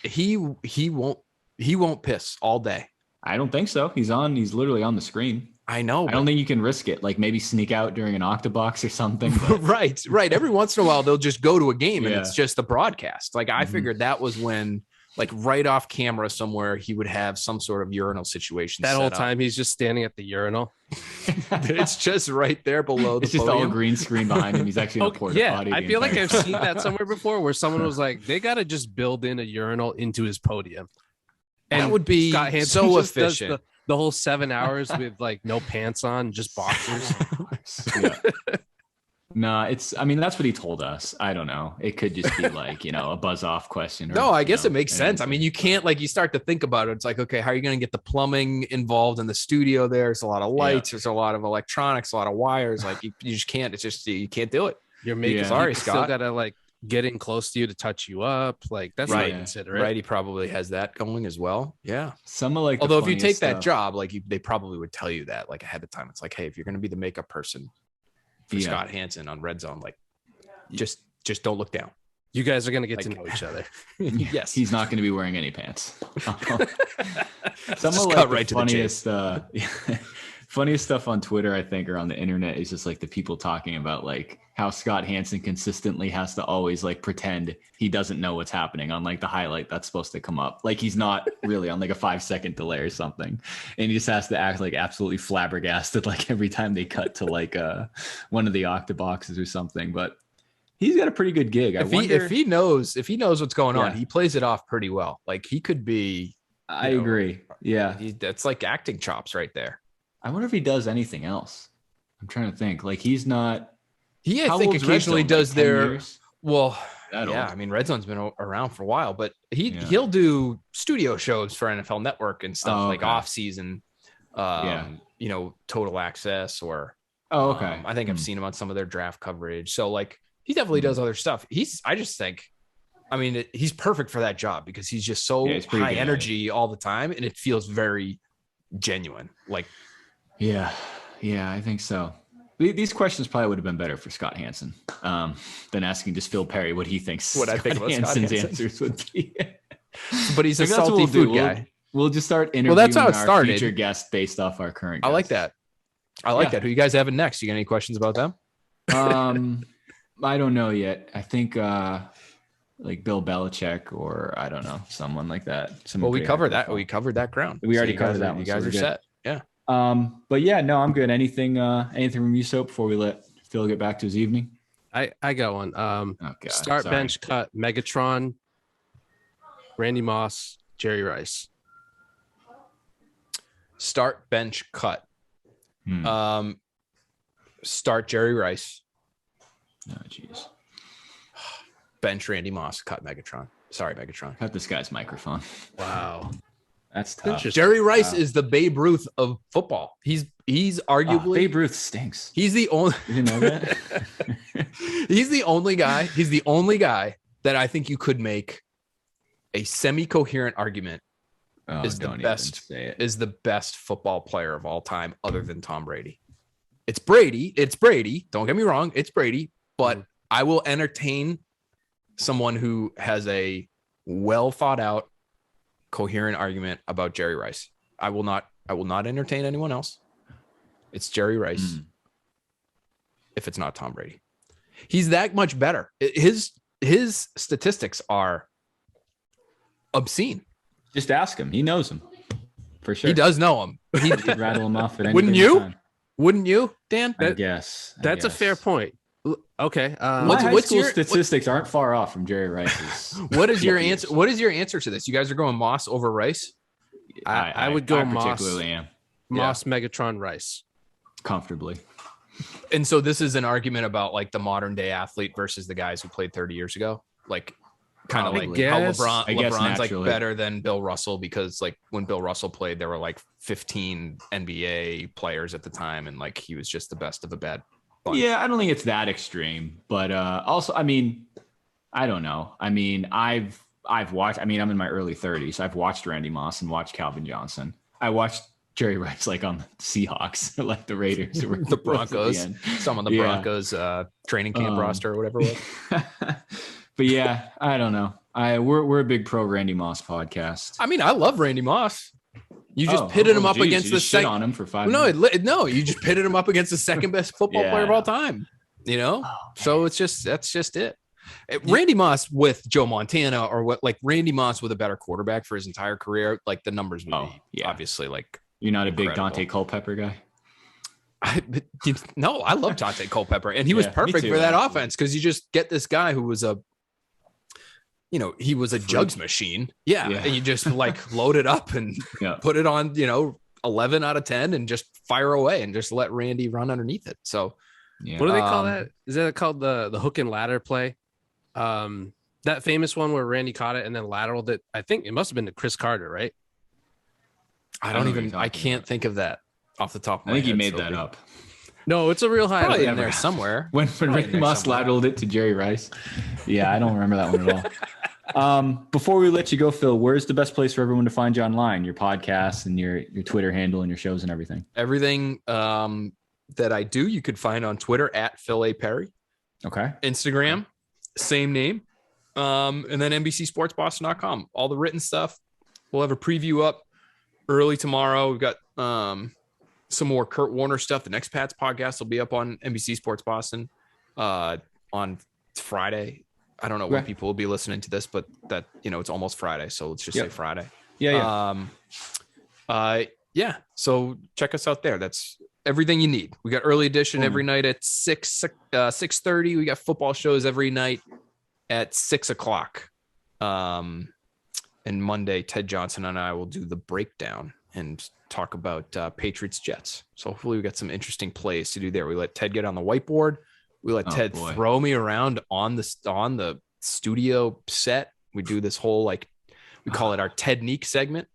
He won't piss all day. I don't think so. He's literally on the screen. I know. I don't think you can risk it. Like maybe sneak out during an octobox or something. Right. Every once in a while, they'll just go to a game and it's just the broadcast. Like I figured that was when, like right off camera somewhere, he would have some sort of urinal situation. That whole time he's just standing at the urinal. It's just right there below the It's just podium. all green screen behind him. He's actually in a porta potty. I feel like I've seen that somewhere before where someone was like, they got to just build in a urinal into his podium. And that would be Scott Hansen so just does efficient. the whole 7 hours with like no pants on, just boxers. No, that's what he told us. I don't know. It could just be like, a buzz off question. No, I guess it makes sense. I mean, you can't you start to think about it. It's like, okay, how are you going to get the plumbing involved in the studio? There's a lot of lights. There's a lot of electronics, a lot of wires. Like you just can't, it's just, you can't do it. You're making, sorry, Scott. Still got to like get in close to you to touch you up. Like that's right. not considerate. Right. He probably has that going as well. Yeah. Some of like, although if you take that job, they probably would tell you that like ahead of time. It's like, hey, if you're going to be the makeup person for Scott Hansen on Red Zone, like just don't look down. You guys are going to get to know each other. Yes. He's not going to be wearing any pants. Some just of cut the right to funniest, funniest stuff on Twitter, I think, or on the internet is just like the people talking about like how Scott Hansen consistently has to always like pretend he doesn't know what's happening on like the highlight that's supposed to come up. Like he's not really on like a 5-second delay or something. And he just has to act like absolutely flabbergasted like every time they cut to like one of the octoboxes or something. But he's got a pretty good gig. If he knows what's going on, he plays it off pretty well. Like he could be. I agree. Yeah. That's like acting chops right there. I wonder if he does anything else. I'm trying to think. Like he's not. I think occasionally does like their. Years? Well, that yeah. old. I mean, Red Zone's been around for a while, but he'll do studio shows for NFL Network and stuff like off season. Total Access or. Oh, okay. I think I've seen him on some of their draft coverage. So like he definitely does other stuff. I just think. I mean, he's perfect for that job because he's just so high energy all the time, and it feels very genuine. Like, yeah, I think so. These questions probably would have been better for Scott Hansen than asking just Phil Perry what he thinks. What I think about Hansen's Scott Hansen. answers would be. But he's a salty food guy. We'll just start interviewing that's how it our started. future guests based off our current guests. I like that. I like that. Who you guys having next? You got any questions about them? I don't know yet. I think like Bill Belichick or I don't know, someone like that. Well, we covered that. We covered that ground. We already covered that one. You guys are set. Yeah. But yeah, no, I'm good. Anything from you, Soap, before we let Phil get back to his evening? I got one. Start, sorry. bench, cut, Megatron, Randy Moss, Jerry Rice. Start, bench, cut. Start Jerry Rice. Oh, jeez. Bench Randy Moss, cut Megatron. Sorry, Megatron. Cut this guy's microphone. Wow. That's tough. Jerry Rice is the Babe Ruth of football. He's arguably Babe Ruth stinks. He's the only You didn't know that? He's the only guy. He's the only guy that I think you could make a semi-coherent argument is the best football player of all time other than Tom Brady. It's Brady. Don't get me wrong. It's Brady, but I will entertain someone who has a well thought out, coherent argument about Jerry Rice. I will not entertain anyone else. It's Jerry Rice. If it's not Tom Brady, he's that much better. His statistics are obscene. Just ask him. He knows him for sure. He does know him. He could rattle him off at any Wouldn't given you? time. Wouldn't you, Dan? I guess. That's a fair point. Okay. My high school statistics aren't far off from Jerry Rice's. What is your answer? What is your answer to this? You guys are going Moss over Rice? I would go Moss. Particularly am. Moss, Megatron, Rice. Comfortably. And so this is an argument about like the modern day athlete versus the guys who played 30 years ago. Like kind of like how LeBron's like better than Bill Russell because like when Bill Russell played, there were like 15 NBA players at the time. And like, he was just the best of a bad bunch. Yeah. I don't think it's that extreme, but also, I mean, I don't know. I mean, I've watched, I'm in my early 30s. I've watched Randy Moss and watched Calvin Johnson. I watched Jerry Rice like on the Seahawks, like the Raiders, or the Broncos, some on the Broncos training camp roster or whatever it was. But yeah, I don't know. We're a big pro Randy Moss podcast. I mean, I love Randy Moss. You just pitted him up against the second on him for 5 minutes. No, you just pitted him up against the second best football player of all time. You know, so that's just it. Randy Moss with Joe Montana or what? Like Randy Moss with a better quarterback for his entire career. Like the numbers would be obviously like. You're not a big Dante Culpepper guy? No, I love Dante Culpepper. And he was perfect for that offense because you just get this guy who was he was a jugs machine. Yeah. And you just like load it up and put it on, 11 out of 10 and just fire away and just let Randy run underneath it. So what do they call that? Is that called the hook and ladder play? That famous one where Randy caught it and then lateraled it. I think it must've been to Chris Carter, right? I can't think of that off the top of my head. I think he made that up. No, it's a real highlight. Probably in there somewhere. When Randy Moss lateraled it to Jerry Rice. Yeah, I don't remember that one at all. Before we let you go, Phil, where's the best place for everyone to find you online? Your podcast and your Twitter handle and your shows and everything. Everything that I do, you could find on Twitter at Phil A. Perry. Okay. Instagram, same name. And then NBCSportsBoston.com. All the written stuff. We'll have a preview up early tomorrow. We've got some more Kurt Warner stuff. The next Pats podcast will be up on NBC Sports Boston on Friday. I don't know when people will be listening to this, but that it's almost Friday, so let's just say Friday. Yeah. So check us out there. That's everything you need. We got early edition every night at 6:30. We got football shows every night at 6:00. And Monday, Ted Johnson and I will do the breakdown and talk about Patriots Jets. So hopefully we got some interesting plays to do there. We let Ted get on the whiteboard. We let Ted throw me around on the studio set. We do this whole we call it our Tednique segment.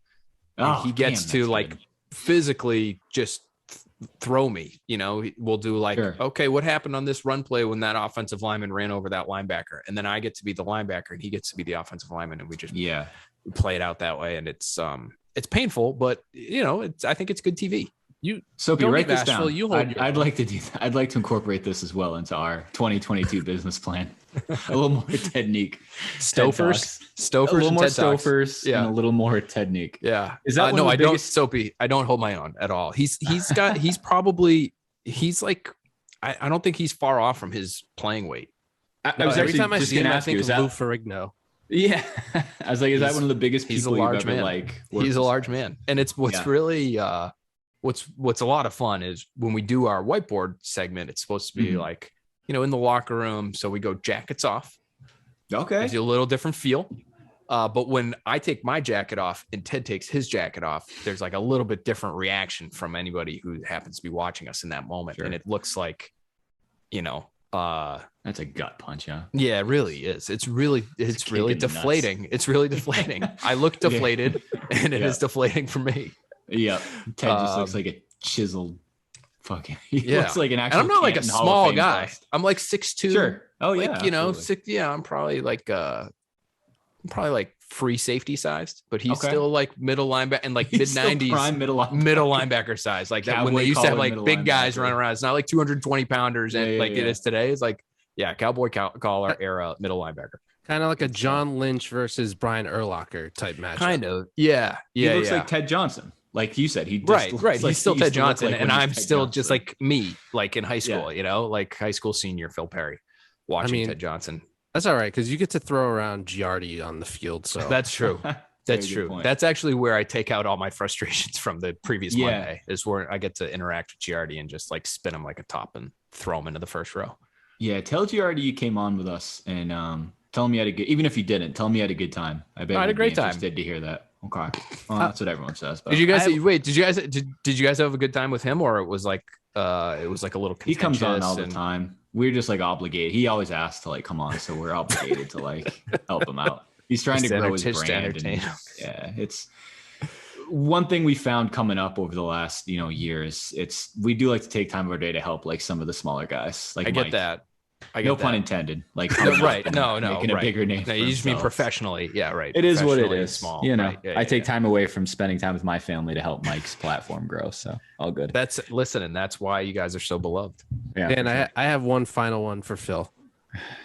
And he gets to physically just throw me. We'll do okay, what happened on this run play when that offensive lineman ran over that linebacker? And then I get to be the linebacker and he gets to be the offensive lineman, and we just we play it out that way. And it's painful, but I think it's good TV. Soapy, don't write be this bashful. down. You hold I'd like to do that. I'd like to incorporate this as well into our 2022 business plan. A little more Tednique. Stofers, A little and more TED Talks. Stofers and a little more Tednique. Yeah. Is that no? I don't. biggest... Soapy, I don't hold my own at all. He's probably like I don't think he's far off from his playing weight. I was every actually time I just see going him, to I ask you, think is of that... Lou Ferrigno. Yeah. I was like, is that one of the biggest he's a people large you've ever man. worked He's a with? large man. And it's what's really what's a lot of fun is when we do our whiteboard segment, it's supposed to be like, in the locker room. So we go jackets off. Okay. Gives you a little different feel. But when I take my jacket off and Ted takes his jacket off, there's like a little bit different reaction from anybody who happens to be watching us in that moment. Sure. And it looks like, that's a gut punch, huh? Yeah, it really is. It's really deflating. It's really deflating. I look deflated and it is deflating for me. Yeah. Ted just looks like a chiseled fucking. He looks like an actual. And I'm not like a small guy. Bust. I'm like 6'2". Sure. Oh yeah. Like, 6. Yeah, I'm probably like free safety sized, but he's still like middle linebacker and like mid 90s prime middle linebacker size. Like that when they used to have like big guys running around. It's not like 220 pounders and it is today. It's like cowboy collar era middle linebacker. Kind of like a John Lynch versus Brian Urlacher type match. Kind of. Yeah. He looks like Ted Johnson. Like you said, he just right. Like he's still Ted Johnson, like and I'm Ted still Johnson. just like me, like in high school, like high school senior Phil Perry, watching Ted Johnson. That's all right because you get to throw around Giardi on the field. So that's true. That's true. Point. That's actually where I take out all my frustrations from the previous Monday. Is where I get to interact with Giardi and just like spin him like a top and throw him into the first row. Yeah, tell Giardi you came on with us and tell him you had a good. Even if you didn't, tell him you had a good time. I bet I had a great time. Interested to hear that. Okay, well, that's what everyone says. But did you guys did you guys have a good time with him, or it was like a little? He comes on all the time. We're just like obligated. He always asks to like come on, so we're obligated to like help him out. He's trying to grow his brand. It's one thing we found coming up over the last years. We do like to take time of our day to help like some of the smaller guys. Like I get that. No pun intended. Like right. No, making a bigger name. No, you just mean professionally. Yeah, right. It is what it is. Small. Right. I take time away from spending time with my family to help Mike's platform grow. So all good. That's why you guys are so beloved. Yeah. And I have one final one for Phil.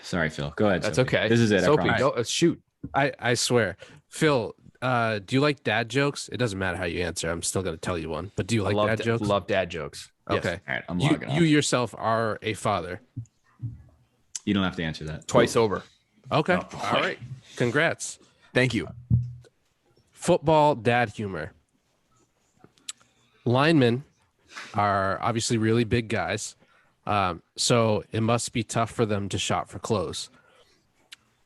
Sorry, Phil. Go ahead. That's Soapy. okay. This is it. Soapy, go, shoot. I swear, Phil. Do you like dad jokes? It doesn't matter how you answer. I'm still going to tell you one. But do you like dad jokes? Love dad jokes. Okay. Yes. All right. I'm logging You yourself are a father. You don't have to answer that. Twice over. Okay. All right. Congrats. Thank you. Football dad humor. Linemen are obviously really big guys. So it must be tough for them to shop for clothes.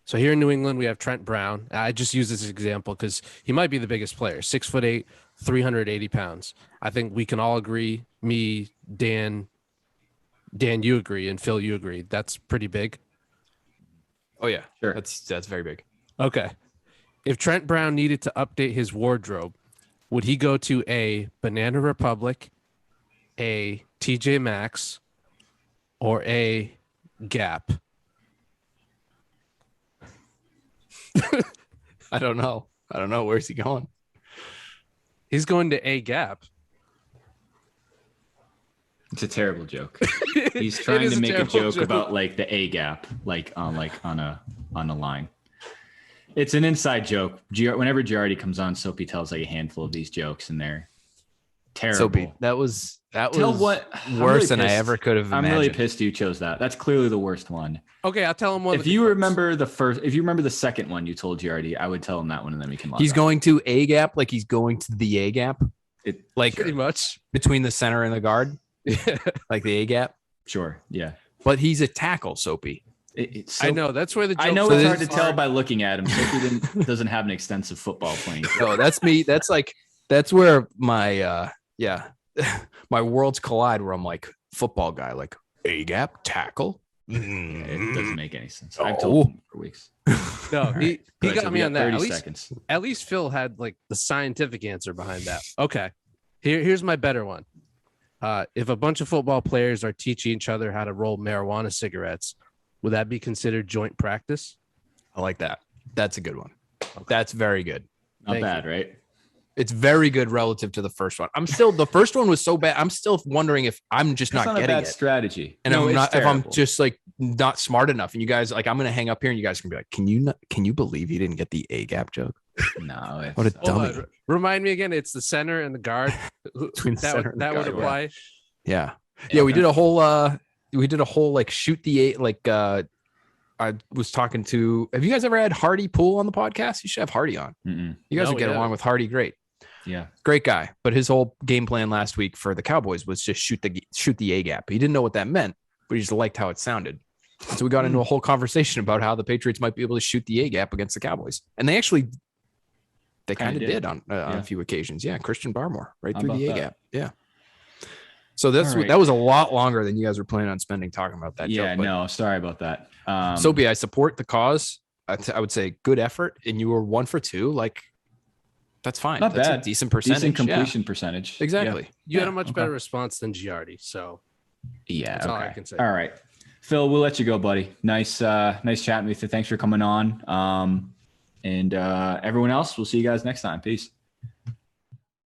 So here in New England, we have Trent Brown. I just use this example because he might be the biggest player, 6'8", 380 pounds. I think we can all agree, me, Dan, you agree, and Phil, you agree. That's pretty big. Oh yeah, sure. That's very big. Okay. If Trent Brown needed to update his wardrobe, would he go to a Banana Republic, a TJ Maxx, or a Gap? I don't know. Where's he going? He's going to a Gap. It's a terrible joke. He's trying to make a joke about like the A gap, like on a line. It's an inside joke. Whenever Giardi comes on, Soapy tells like a handful of these jokes, and they're terrible. Soapy, that was worse than I ever could have imagined. I'm really pissed you chose that. That's clearly the worst one. Okay, I'll tell him one. If you remember the second one you told Giardi, I would tell him that one, and then we can. He's going to a gap, like he's going to the A gap. Like pretty much between the center and the guard. Like the A gap. Sure. Yeah. But he's a tackle, Soapy. I know that's where the joke. I know it's hard to tell by looking at him. Soapy doesn't have an extensive football playing. No, that's me. That's where my my worlds collide. Where I'm like football guy, like A gap tackle. It doesn't make any sense. I've told him for weeks. No, he got me on that. 30 seconds. At least Phil had like the scientific answer behind that. Okay, here's my better one. If a bunch of football players are teaching each other how to roll marijuana cigarettes, would that be considered joint practice? I like that. That's a good one. Okay. That's very good. Not bad, right? It's very good relative to the first one. The first one was so bad. I'm still wondering if I'm just not getting a bad it. strategy. And if I'm just like not smart enough. And you guys, like, I'm going to hang up here and you guys can be like, can you believe you didn't get the A gap joke? No. What a dummy. Remind me again. It's the center and the guard. That would apply. Yeah. Yeah. We did a whole like shoot the A, I was talking to, have you guys ever had Hardy Poole on the podcast? You should have Hardy on. Mm-mm. You guys would get along with Hardy great. Yeah. Great guy. But his whole game plan last week for the Cowboys was just shoot the A gap. He didn't know what that meant, but he just liked how it sounded. And so we got into a whole conversation about how the Patriots might be able to shoot the A gap against the Cowboys. And they kind of did on a few occasions. Yeah. Christian Barmore right through the A gap. Yeah. So that was a lot longer than you guys were planning on spending talking about that. Yeah, joke, no, sorry about that. Soapy, I support the cause. I would say good effort, and you were 1 for 2. Like, that's fine. Not that's bad. A decent percentage. Decent completion percentage. Exactly. Yeah. You had a much better response than Giardi. So that's all I can say. All right, Phil, we'll let you go, buddy. Nice chatting with you. Thanks for coming on. And everyone else, we'll see you guys next time. Peace.